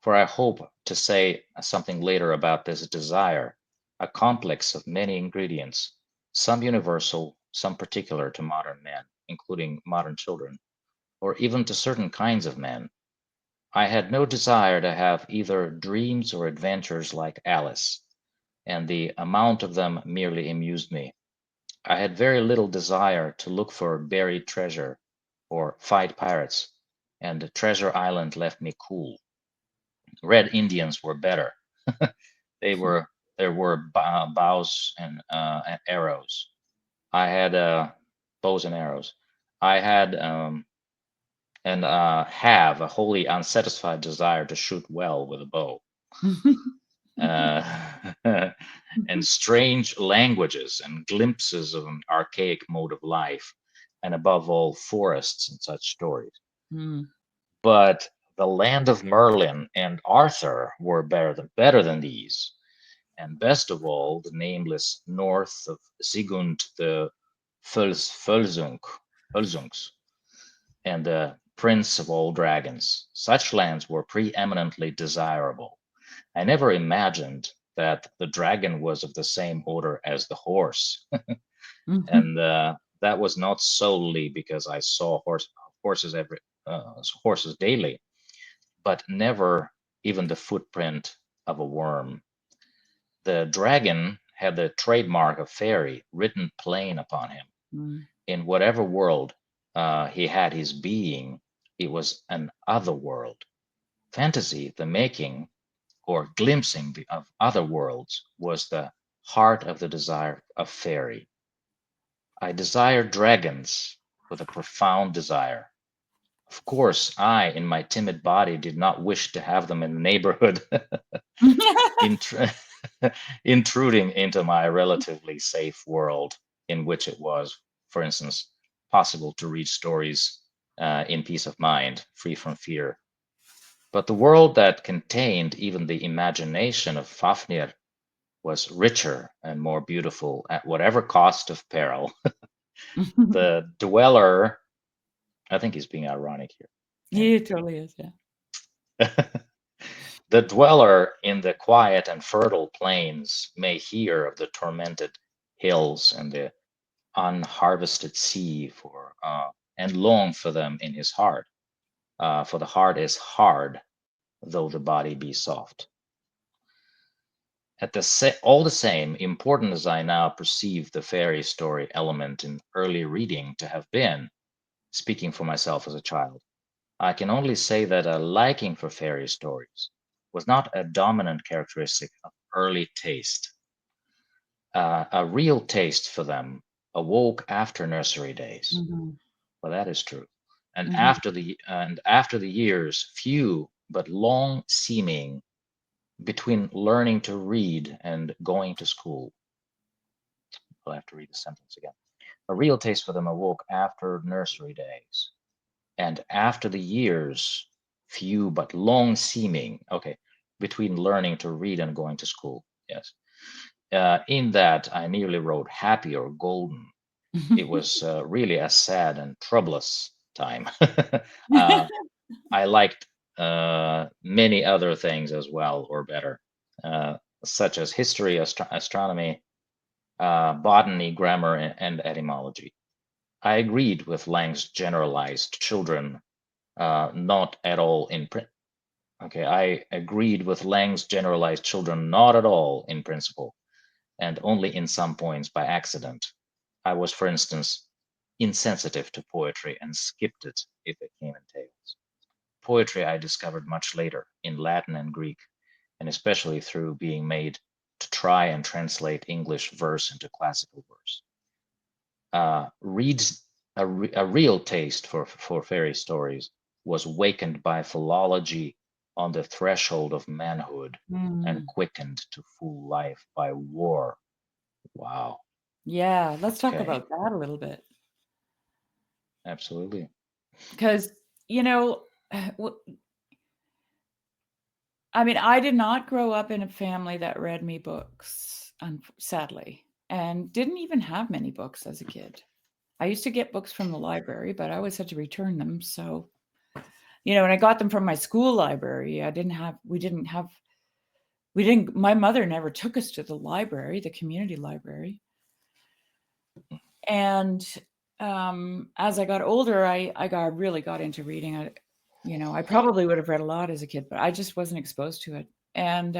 for I hope to say something later about this desire, a complex of many ingredients, some universal, some particular to modern men, including modern children, or even to certain kinds of men. I had no desire to have either dreams or adventures like Alice, and the amount of them merely amused me. I had very little desire to look for buried treasure or fight pirates, and Treasure Island left me cool. Red Indians were better. They were there were bows and arrows. I had bows and arrows. I had and have a wholly unsatisfied desire to shoot well with a bow. Uh, and strange languages and glimpses of an archaic mode of life, and above all, forests and such stories. Mm. But the land of Merlin and Arthur were better than these, and best of all, the nameless north of Sigund the Völsungs and the prince of all dragons. Such lands were preeminently desirable. I never imagined that the dragon was of the same order as the horse, Mhm. and that was not solely because I saw horses horses daily, but never even the footprint of a worm. The dragon had the trademark of fairy written plain upon him. Mm. In whatever world he had his being, it was an other world. Fantasy, the making or glimpsing of other worlds, was the heart of the desire of fairy. I desired dragons with a profound desire. Of course, I, in my timid body, did not wish to have them in the neighborhood, intr- intruding into my relatively safe world, in which it was, for instance, possible to read stories in peace of mind, free from fear. But the world that contained even the imagination of Fafnir was richer and more beautiful at whatever cost of peril. The dweller, I think he's being ironic here. He totally is, yeah. Okay. The dweller in the quiet and fertile plains may hear of the tormented hills and the unharvested sea and long for them in his heart. For the heart is hard, though the body be soft. All the same, important as I now perceive the fairy story element in early reading to have been, speaking for myself as a child, I can only say that a liking for fairy stories was not a dominant characteristic of early taste. A real taste for them awoke after nursery days. Mhm. Well, that is true. And Mhm. after the years, few but long seeming between learning to read and going to school. I'll have to read the sentence again. A real taste for them awoke after nursery days, and after the years, few but long seeming, okay, between learning to read and going to school. Yes. In that, I nearly wrote happy or golden. It was really a sad and troublous time. uh, I liked many other things as well, or better, such as history, astronomy, botany, grammar, and etymology. I agreed with Lang's generalized children, not at all in print. Okay, I agreed with Lang's generalized children not at all in principle, and only in some points by accident. I was, for instance, insensitive to poetry and skipped it if it came in tales. Poetry I discovered much later in Latin and Greek, and especially through being made to try and translate English verse into classical verse. Reed's a real taste for fairy stories was wakened by philology on the threshold of manhood and Mm. quickened to full life by war. Wow. Yeah, let's talk Okay. about that a little bit. Absolutely. Because, you know, I mean, I did not grow up in a family that read me books, sadly, and didn't even have many books as a kid. I used to get books from the library, but I always had to return them. So, and I got them from my school library. My mother never took us to the library, the community library. And as I got older, I really got into reading. I probably would have read a lot as a kid, but I just wasn't exposed to it. And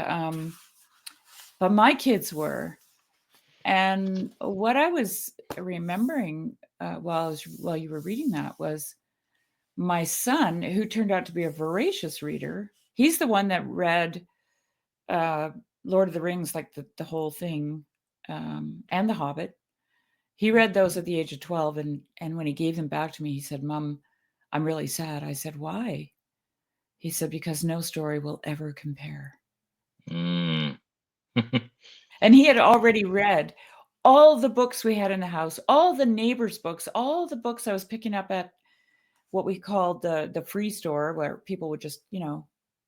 but my kids were. And what I was remembering while you were reading that was my son, who turned out to be a voracious reader. He's the one that read uh, Lord of the Rings, like the whole thing, and The Hobbit. He read those at the age of 12, and when he gave them back to me, he said, "Mom, I'm really sad." I said, "Why?" He said, "Because no story will ever compare." Mm. And he had already read all the books we had in the house, all the neighbors' books, all the books I was picking up at what we called the free store, where people would just,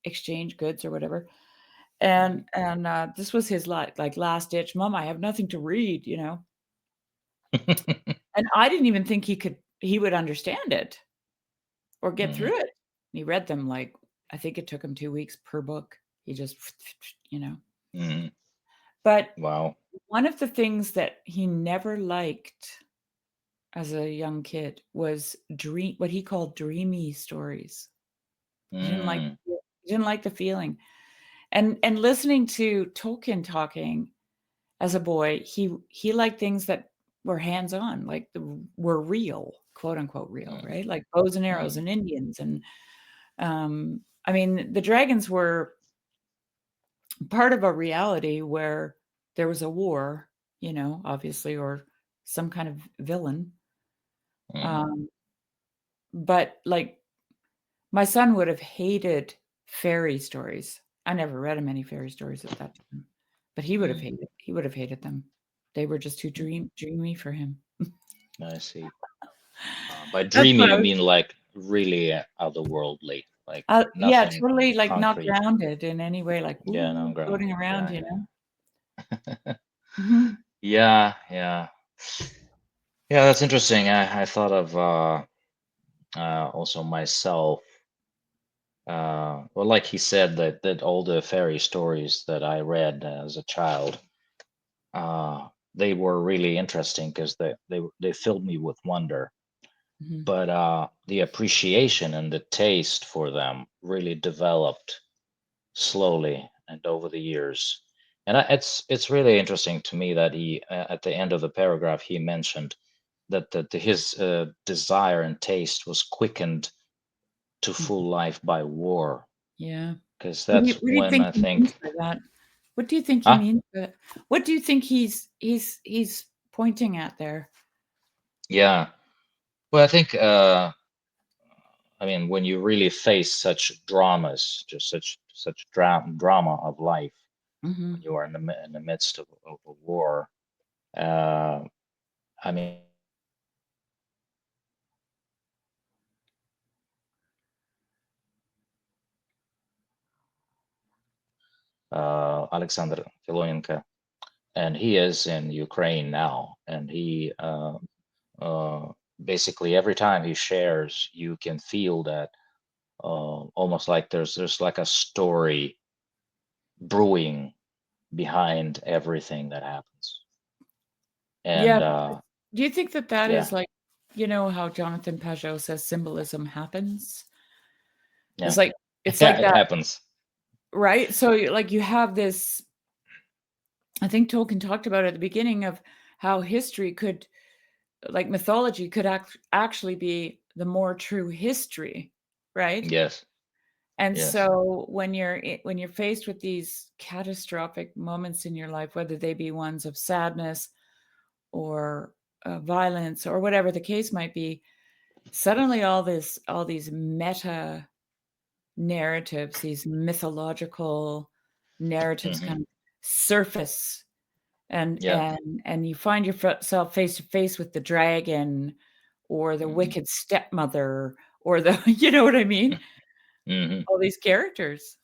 exchange goods or whatever. And this was his like last ditch, "Mom, I have nothing to read," you know? And I didn't even think he would understand it or get Mm. through it. He read them, like, I think it took him 2 weeks per book. He just, you know? Mm. But Wow. one of the things that he never liked as a young kid was what he called dreamy stories. He didn't like Mm. he didn't like the feeling. And listening to Tolkien talking as a boy, he liked things that were hands-on, like were real, quote unquote real, Mm. right? Like bows and arrows Mm. and Indians and I mean, the dragons were part of a reality where there was a war, obviously, or some kind of villain. Mm. Um, but like my son would have hated fairy stories. I never read him any fairy stories at that time, but Mm. he would have hated them. They were just too dreamy for him. I see. By That's dreamy, what you I was mean like really otherworldly, like yeah, nothing totally, like, not concrete. grounded in any way, like, Yeah, no "Ooh," ground. floating around, Yeah, you know? yeah. Mhm. Yeah, yeah. Yeah, that's interesting. I thought of also myself. Well, like he said, that all the fairy stories that I read as a child, they were really interesting because they filled me with wonder. Mhm. But the appreciation and the taste for them really developed slowly and over the years. And it's really interesting to me that he at the end of the paragraph he mentioned that his desire and taste was quickened to Mhm. full life by war, Yeah. because What do you that's what do you when think I he means think, by that? What do you think he huh? means by what do you think he's pointing at there? Yeah. Well, I think I mean, when you really face such dramas, just such drama of life, when Mhm. you are in in the midst of a war, uh, I mean, Alexander Filoyenko, and he is in Ukraine now, and he uh, basically every time he shares, you can feel that almost like there's like a story brewing behind everything that happens, Yeah, and but do you think that that is yeah, like how Jonathan Pageau says symbolism happens? It's yeah, like it's yeah, like it that, happens. right? So, you have this I think Tolkien talked about at the beginning of how history could like mythology could actually be the more true history, right? Yes. And Yes. so when you're faced with these catastrophic moments in your life, whether they be ones of sadness or violence or whatever the case might be, suddenly all these meta narratives, these mythological narratives Hmm. kind of surface, Yeah. and you find yourself face to face with the dragon or the Hmm. wicked stepmother or the you know what I mean? Hmm. All these characters.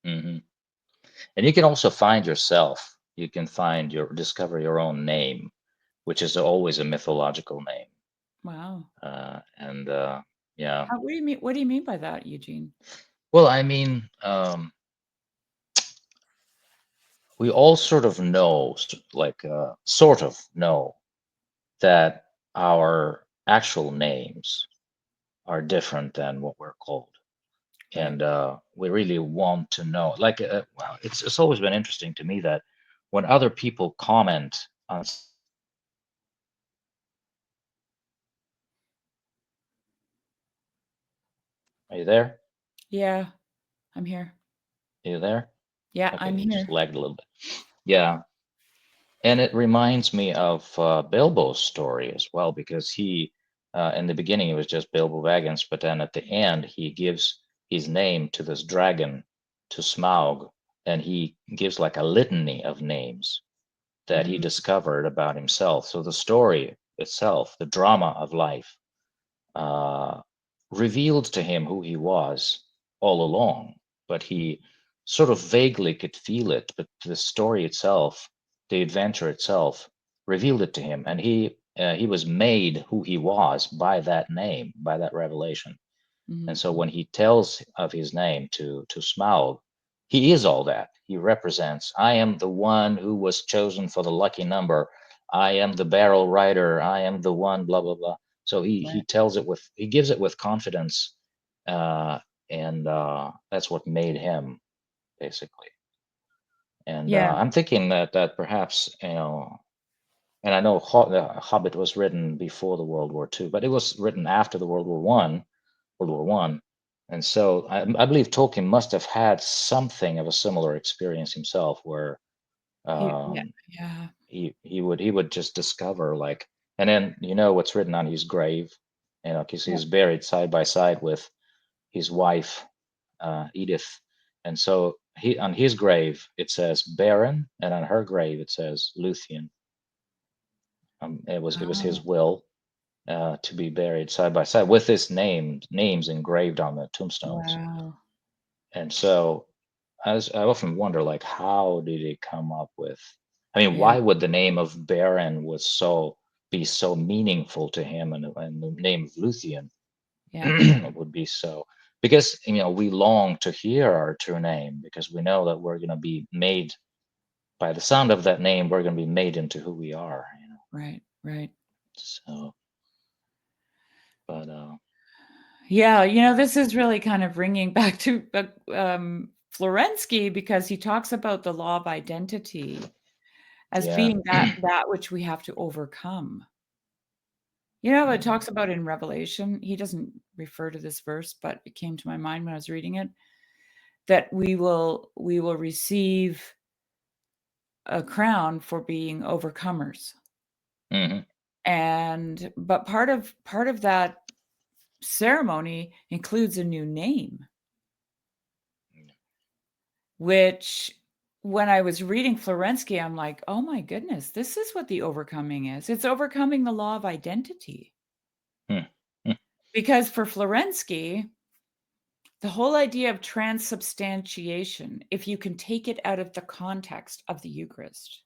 Hmm. And you can also find yourself. You can discover your own name, which is always a mythological name. Wow. And yeah. What do you mean by that, Eugene? Well, I mean, we all sort of know, sort of know that our actual names are different than what we're called. Right. And we really want to know. Well, it's always been interesting to me that when other people comment on, are you there? Yeah, I'm here. Are you there? Yeah, Okay, I'm you just here. lagged a little bit. Yeah, and it reminds me of Bilbo's story as well, because in the beginning, it was just Bilbo Baggins, but then at the end, he gives his name to this dragon, to Smaug, and he gives like a litany of names that he Mm, discovered about himself. So the story itself, the drama of life, uh, revealed to him who he was all along, but he sort of vaguely could feel it. But the story itself, the adventure itself, revealed it to him, and he was made who he was by that name, by that revelation. And mhm, so mm. when he tells of his name to Smaug, he is all that. He represents, I am the one who was chosen for the lucky number. I am the barrel rider. I am the one, blah, blah, blah. So he Right. tells it with, he gives it with confidence. Uh, and that's what made him, basically. And Yeah, I'm thinking that perhaps, and I know the Hobbit was written before the World War II, but it was written after the World War One, and so I believe Tolkien must have had something of a similar experience himself, where yeah, um, yeah. he would just discover, like, and then what's written on his grave, because Yeah. he's buried side by side with his wife Edith, and so he on his grave it says Baron, and on her grave it says Luthien. It was his Oh, will to be buried side by side with his names engraved on the tombstones. wow. And so I often wonder, like, how did he come up with? I mean, Yeah, why would the name of Baron was so be so meaningful to him, and the name of Luthien yeah, would be so? Because we long to hear our true name, because we know that we're going to be made by the sound of that name. We're going to be made into who we are. right, right. So, but Yeah, this is really kind of bringing back to, Florensky because he talks about the law of identity as yeah. being that which we have to overcome. You know what it Mhm. talks about in Revelation? He doesn't refer to this verse, but it came to my mind when I was reading it, that we will receive a crown for being overcomers. Mhm. And but part of that ceremony includes a new name, which when I was reading Florensky, I'm like, "Oh my goodness, this is what the overcoming is. It's overcoming the law of identity." Mm. Mm. Because for Florensky, the whole idea of transubstantiation, if you can take it out of the context of the Eucharist,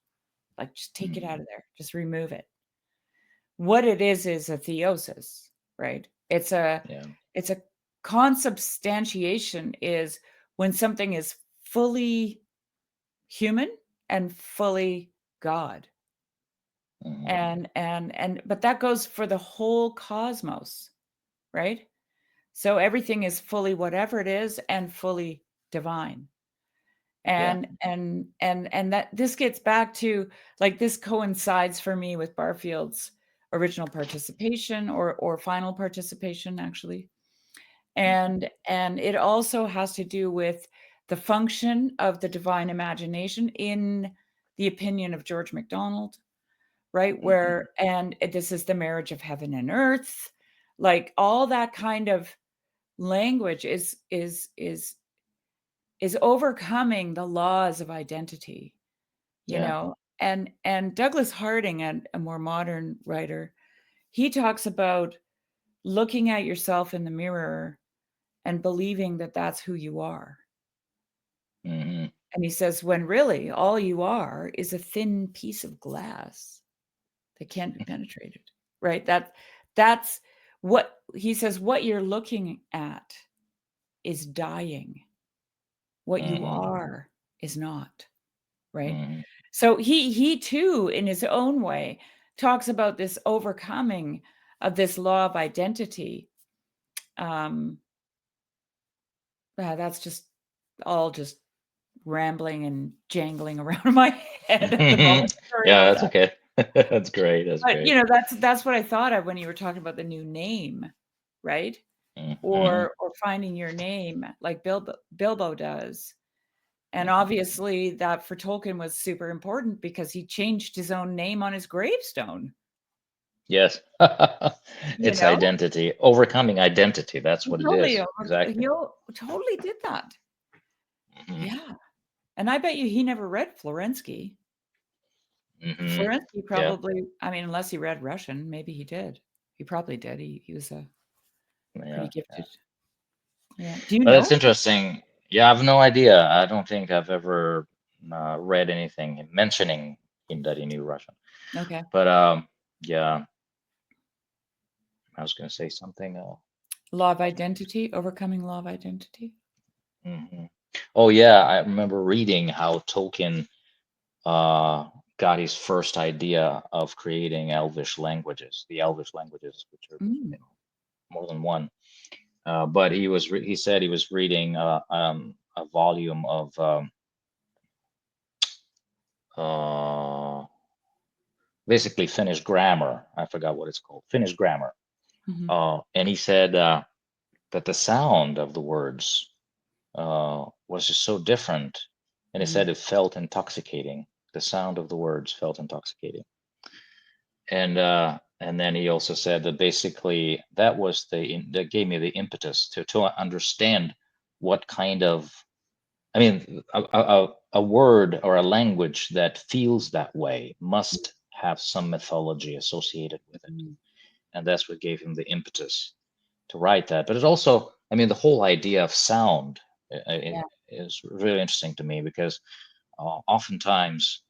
like just take it out Mhm. of there, just remove it. What it is a theosis, right? Yeah. It's a consubstantiation is when something is fully human and fully God. Mhm. And but that goes for the whole cosmos, right? So everything is fully whatever it is and fully divine. Yeah. And that this gets back to, like, this coincides for me with Barfield's, original participation or final participation, actually. Mhm. And it also has to do with the function of the divine imagination in the opinion of George MacDonald, right? Mhm. And this is the marriage of heaven and earth, like all that kind of language is overcoming the laws of identity, you Yeah. know? And Douglas Harding, a more modern writer, he talks about looking at yourself in the mirror and believing that that's who you are. Mhm. And he says, when really all you are is a thin piece of glass that can't be penetrated, right? That's what he says, what you're looking at is dying. What you Mhm. are is not, right? Mhm. So he too, in his own way, talks about this overcoming of this law of identity. Um, that's just all just rambling and jangling around in my head at the moment. Sorry Yeah, about that's that. okay. That's great. That's But, great. that's what I thought of when you were talking about the new name, right? Mhm. Or finding your name like Bilbo does. And Mhm. obviously that for Tolkien was super important because he changed his own name on his gravestone, Yes. you It's know? identity, overcoming identity. That's He what it totally is. over Exactly. he totally did that. Mhm. Yeah. And I bet you he never read Florensky. Mhm. Florensky Yeah. probably, I mean, unless he read Russian, maybe he did. He probably did. He was a pretty Yeah. Yeah. gifted. Yeah. Do you But it's know? interesting. Yeah, I have no idea. I don't think I've ever read anything mentioning him that he knew Russian. Okay. But yeah, I was going to say something. Law of Lost my identity, overcoming law of identity. hmm Oh yeah, I remember reading how Tolkien got his first idea of creating Elvish languages, the Elvish languages, which are Mm, more than one. But he said he was reading a volume of uh, basically Finnish grammar. I forgot what it's called, Finnish grammar. mhm, And he said that the sound of the words was just so different, and he mm, said it felt intoxicating. The sound of the words felt intoxicating, and then he also said that basically that was that gave me the impetus to understand what kind of, I mean, a word or a language that feels that way must have some mythology associated with it, mm. and that's what gave him the impetus to write that. But it also, I mean, the whole idea of sound Yeah, is really interesting to me because oftentimes,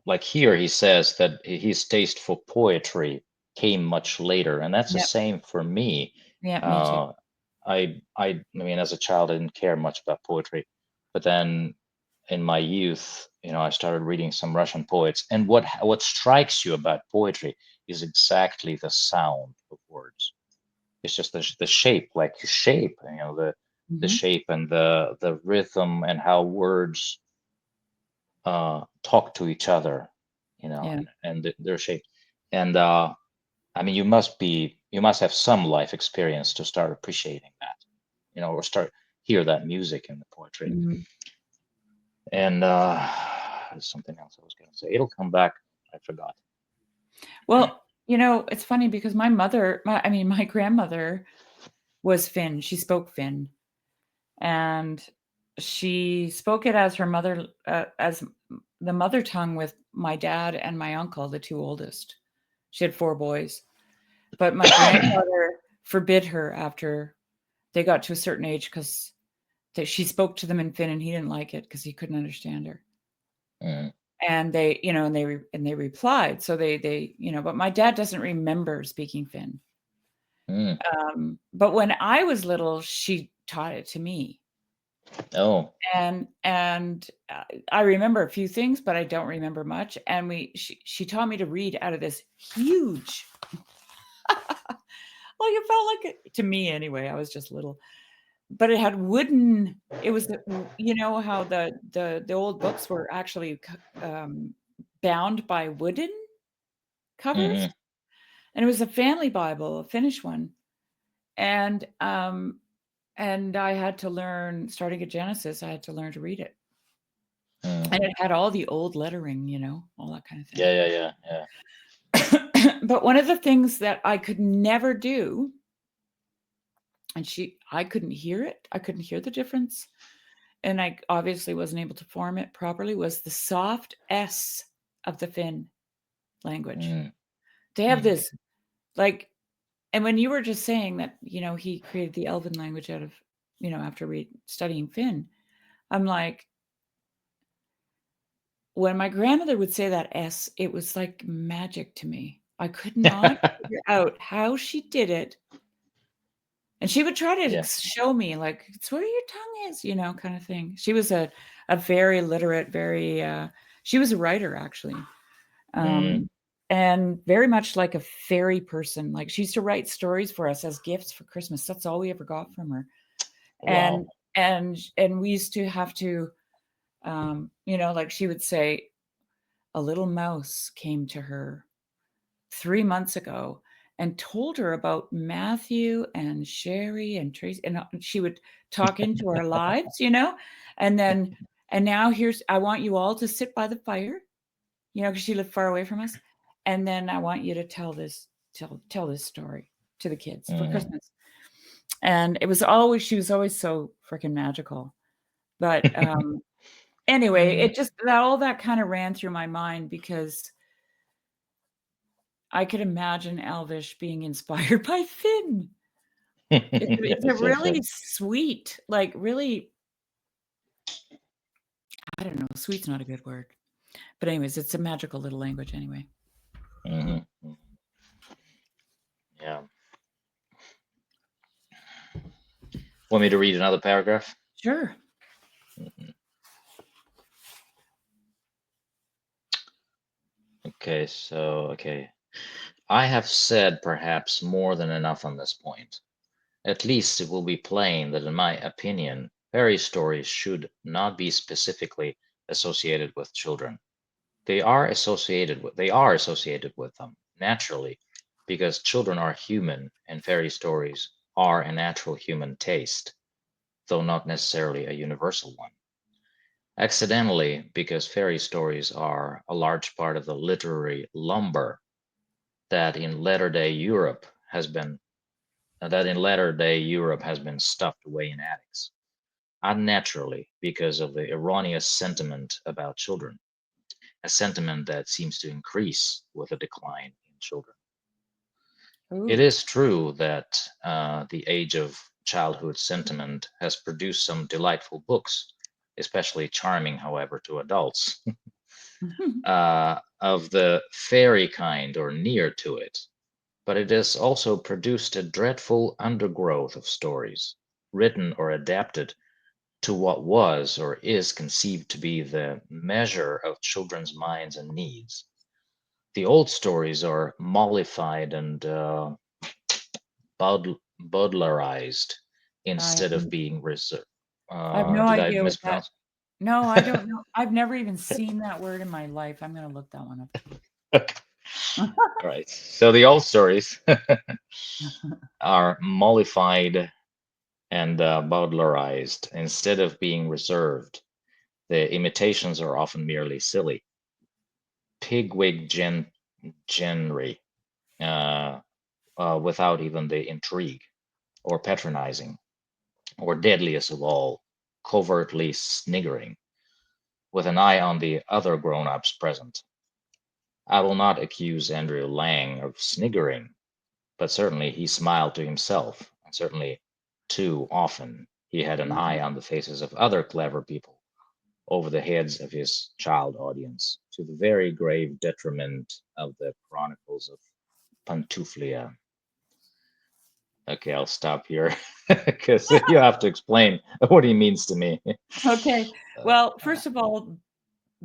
like here, he says that his taste for poetry came much later, and that's the yeah, same for me. yeah, me too. Uh, I mean, as a child, I didn't care much about poetry, but then in my youth, I started reading some Russian poets, and what strikes you about poetry is exactly the sound of words. It's just the shape, like shape, the Mhm. shape and the rhythm and how words talk to each other, Yeah. and their shape. And I mean, you must have some life experience to start appreciating that, or start hear that music in the poetry. Mhm. And there's something else I was going to say. It'll come back. I forgot. Well, it's funny because my grandmother was Finn. She spoke Finn, and she spoke it as her mother as the mother tongue with my dad and my uncle, the two oldest. She had 4 boys, but my grandfather forbid her after they got to a certain age because she spoke to them in Finn, and he didn't like it because he couldn't understand her. Mm, And they, and they replied. So but my dad doesn't remember speaking Finn. mm. But when I was little, she taught it to me. Oh. And I remember a few things, but I don't remember much. And she taught me to read out of this huge, like it felt like it to me anyway. I was just little, but it had wooden. It was how the old books were actually bound by wooden. covers, Mm-hmm. and it was a family Bible, a Finnish one, and I had to learn, starting at Genesis, I had to learn to read it, and Mm. it had all the old lettering, all that kind of thing. Yeah, yeah, yeah, yeah. But one of the things that I could never do, and I couldn't hear it, I couldn't hear the difference, and I obviously wasn't able to form it properly, was the soft S of the Finn language. Mm. They have Mm. this, like, and when you were just saying that, he created the Elven language out of, after studying Finn, I'm like, when my grandmother would say that S, it was like magic to me. I could not figure out how she did it. And she would try to Yeah. show me, like, "It's where your tongue is," kind of thing. She was a very literate, very, she was a writer, actually, Mm. um, and very much like a fairy person. Like, she used to write stories for us as gifts for Christmas. That's all we ever got from her. Wow. And we used to have to, like, she would say, "A little mouse came to her 3 months ago and told her about Matthew and Sherry and Tracy," and she would talk into our lives, and then, "And now I want you all to sit by the fire," because she lived far away from us, "and then I want you to tell this story to the kids for Mm. Christmas." And she was always so freaking magical. But, anyway, Mm. it just that all that kinda ran through my mind because I could imagine Elvish being inspired by Finn. It's a That's so really funny. sweet, like, really, I don't know, sweet's not a good word. But anyways, it's a magical little language anyway. Mm-hmm. Yeah. Want me to read another paragraph? Sure. Mhm. Okay. I have said perhaps more than enough on this point. At least it will be plain that, in my opinion, fairy stories should not be specifically associated with children. They are associated with them naturally, because children are human and fairy stories are a natural human taste, though not necessarily a universal one. Accidentally, because fairy stories are a large part of the literary lumber that in latter day Europe has been stuffed away in attics, unnaturally because of the erroneous sentiment about children, a sentiment that seems to increase with a decline in children. It Ooh. is true that the age of childhood sentiment has produced some delightful books, especially charming, however, to adults, of the fairy kind or near to it. But it has also produced a dreadful undergrowth of stories, written or adapted to what was or is conceived to be the measure of children's minds and needs. The old stories are mollified and Baudelarized I instead of being reserved. I have no Did I idea what that. mispronounce? No, I don't know. I've never even seen that word in my life. I'm gonna look that one up too. Okay. All right. So the old stories are mollified and Baudelarized instead of being reserved. The imitations are often merely silly. Pigwig genre, uh, without even the intrigue, or patronizing, or deadliest of all, covertly sniggering, with an eye on the other grown ups present. I will not accuse Andrew Lang of sniggering, but certainly he smiled to himself, and certainly too often he had an eye on the faces of other clever people over the heads of his child audience, to the very grave detriment of the Chronicles of Pantuflia. Okay, I'll stop here because you have to explain what he means to me. Okay. Uh, Well, uh, first of all,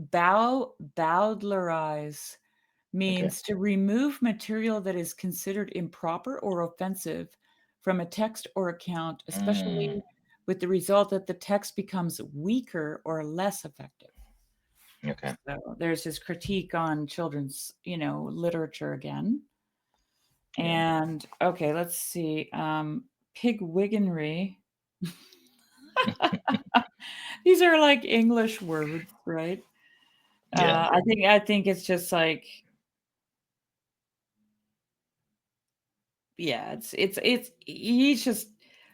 Bowdlerize okay. means to remove material that is considered improper or offensive from a text or account, Mm, especially with the result that the text becomes weaker or less effective. Okay. So there's his critique on children's, literature again. Yeah. And okay, let's see. Pigwiggery. These are like English words, right? Yeah. I think it's just like, yeah, it's he's just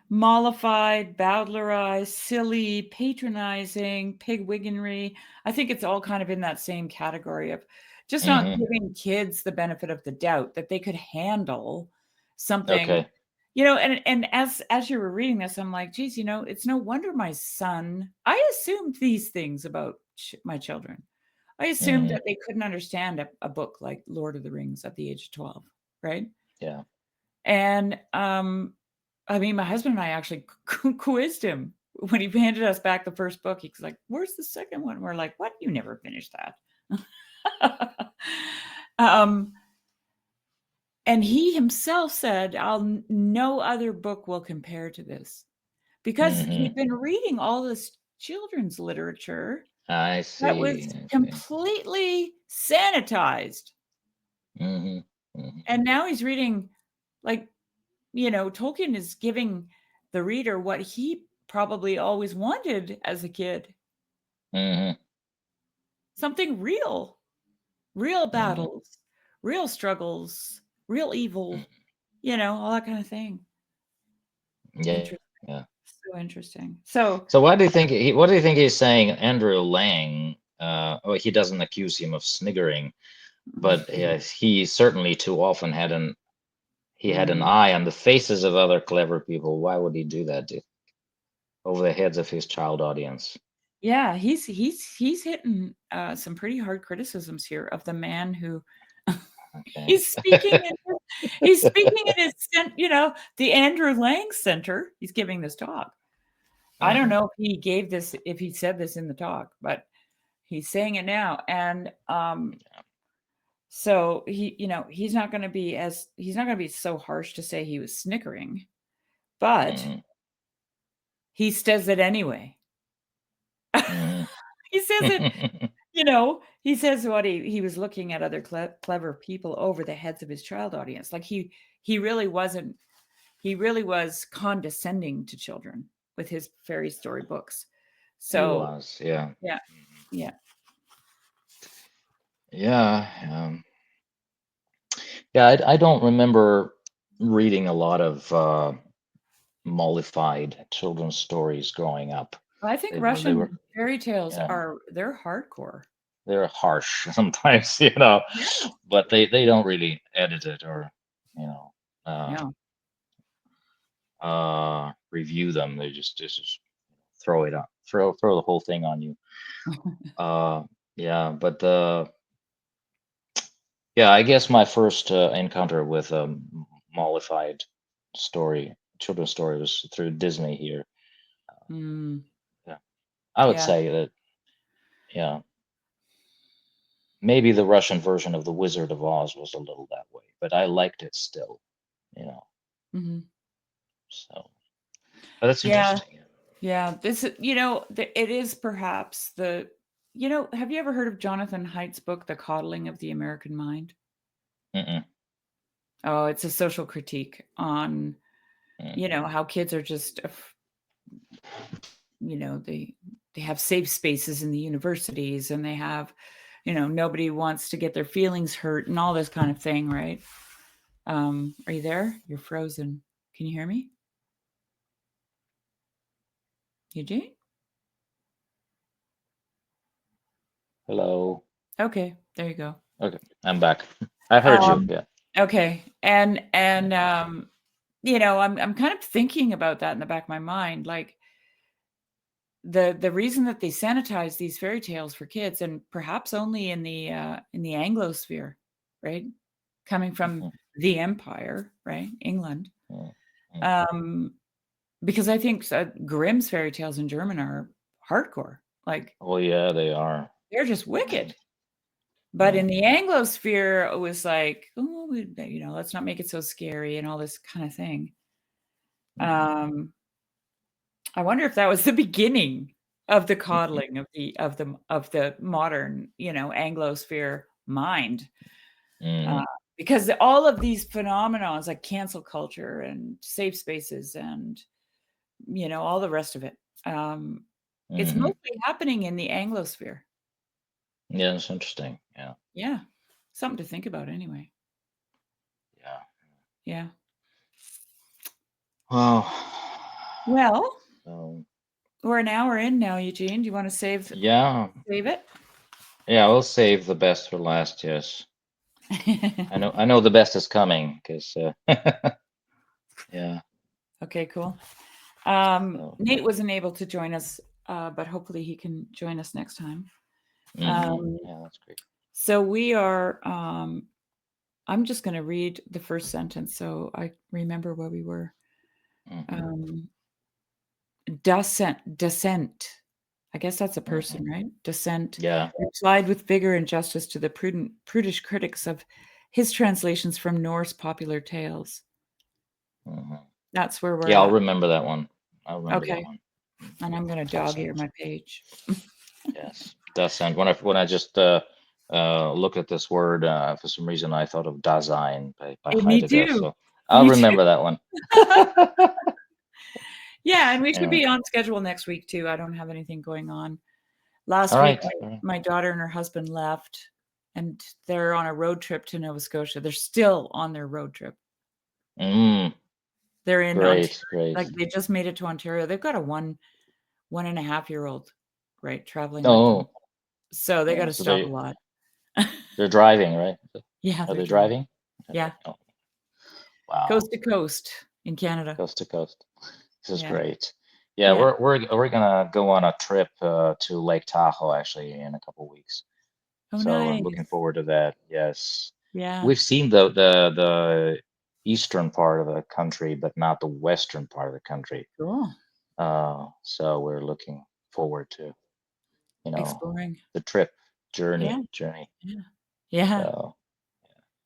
mollified, bowdlerized, silly, patronizing, pigwiggery. I think it's all kind of in that same category of just not Hmm. giving kids the benefit of the doubt that they could handle something, Okay. and as you were reading this, I'm like, geez, it's no wonder my son. I assumed these things about my children. I assumed Hmm. that they couldn't understand a book like Lord of the Rings at the age of 12, right? Yeah. And, I mean, my husband and I actually quizzed him when he handed us back the first book. He's like, "Where's the second one?" We're like, "What? You never finished that." Um, and he himself said, no other book will compare to this," because Hmm. he'd been reading all this children's literature I that see. was I see. completely sanitized, Hmm. Hmm. and now he's reading, like, Tolkien is giving the reader what he probably always wanted as a kid, Hmm. something real, real Hmm. battles, real struggles, real evil, all that kind of thing. Yeah. Interesting. Yeah. So interesting. So, So what do you think he's saying, Andrew Lang? Oh, he doesn't accuse him of sniggering, but he certainly too often had an mm, eye on the faces of other clever people. Why would he do that over the heads of his child audience? yeah, he's hitting some pretty hard criticisms here of the man who Okay. he's speaking in he's speaking in his the Andrew Lang Center. He's giving this talk. I don't Hmm. know if he said this in the talk, but he's saying it now. And so he's not going to be so harsh to say he was snickering, but Hmm. he says it anyway. Hmm. He says it, he says what he was looking at other clever people over the heads of his child audience. Like he really wasn't he really was condescending to children with his fairy story books. He So, was, yeah. yeah, Mhm. yeah. Yeah. Yeah, I don't remember reading a lot of mollified children's stories growing up. I think They were, Russian fairy tales yeah, they're hardcore. they're harsh sometimes, Yeah. but they don't really edit it or, you know, uh, No. review them. They just throw it up, throw the whole thing on you. Uh, yeah, but yeah, I guess my first encounter with a mollified story, children's story, was through Disney here. Mm, Yeah, I would yeah. say that, yeah, maybe the Russian version of The Wizard of Oz was a little that way, but I liked it still, you know. Mhm. So, but that's Yeah, interesting. yeah. It is perhaps have you ever heard of Jonathan Haidt's book, The Coddling of the American Mind? Mm-mm, Oh, it's a social critique on, mm, how kids are just, they have safe spaces in the universities, and they have, nobody wants to get their feelings hurt and all this kind of thing, right? Are you there? You're frozen. Can you hear me? Eugene? hello. Okay, there you go. Okay, I'm back. I heard you. Um, Yeah. okay, Yeah. I'm kind of thinking about that in the back of my mind, like the reason that they sanitize these fairy tales for kids, and perhaps only in the Anglosphere, right? Coming from Mm-hmm, the empire, right? England. mm-hmm. Um, because I think Grimm's fairy tales in German are hardcore. Like Oh yeah, they are. they're just Hmm. wicked. But Yeah. in the Anglosphere, it was like, oh, let's not make it so scary and all this kind of thing. Hmm. Um, I wonder if that was the beginning. of the Mhm, coddling of the modern, Anglosphere mind, uh, mhm, because all of these phenomenons like cancel culture and safe spaces and, all the rest of it, it's mhm. mostly happening in the Anglosphere. Yeah, that's interesting. Yeah, Yeah. Something to think about anyway. yeah. Yeah. Well, Well, so we're an hour in now, Eugene. Do you wanna yeah, save it? yeah. We'll save the best for last. Yes, I know the best is coming because yeah. Okay, cool. So, Nate wasn't able to join us, but hopefully he can join us next time. Um, yeah, that's great. so we are, I'm just gonna read the first sentence so I remember where we were. Hmm. Um, Descent. I guess that's a Hmm. person, right? Descent Yeah. replied with vigor and justice to the prudish critics of his translations from Norse popular tales. Hmm. That's where we're Yeah, I'll at. remember that one. I'll remember that Okay, one. and I'm gonna dog ear Descent. my page. Yes, Descent. When I just looked at this word, for some reason I thought of Dasein by Me Heidegger. too. So I'll Me too. remember that one. Yeah, and we should Yeah. be on schedule next week too. I don't have anything going on. Last All week, right. All right. my daughter and her husband left, and they're on a road trip to Nova Scotia. They're still on their road trip. Mm, They're in Ontario. great. Great. Like, they just made it to Ontario. They've got a 1.5-year-old, right, traveling with them. Oh, So they yeah. gotta So stop a lot. they're driving, right? Yeah, Are they're they driving. driving? Okay. Yeah, Oh, wow. coast to coast in Canada. Coast to coast. This is Yeah, great. Yeah, yeah. we're gonna go on a trip to Lake Tahoe actually in a couple weeks. Oh, So I'm looking nice. forward to that. Yes. Yeah. We've seen the eastern part of the country, but not the western part of the country. Cool. So we're looking forward to, you know, Exploring. the trip Yeah, journey. yeah. Yeah. So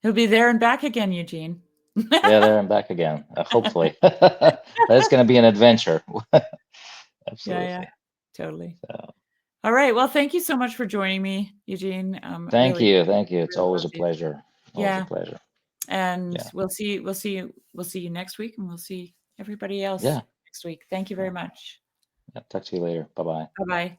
He'll be there and back again, Eugene. yeah, there and back again. Hopefully, but it's going to be an adventure. Yeah, yeah, Absolutely. totally. So All right, well, thank you so much for joining me, Eugene. thank Really, you, thank you. It's really always love a you. pleasure. Always a Yeah, pleasure. and Yeah, we'll see you next week, and we'll see everybody else yeah, next week. Thank you very yeah. much. Yeah. Talk to you later. Bye bye. Bye-bye.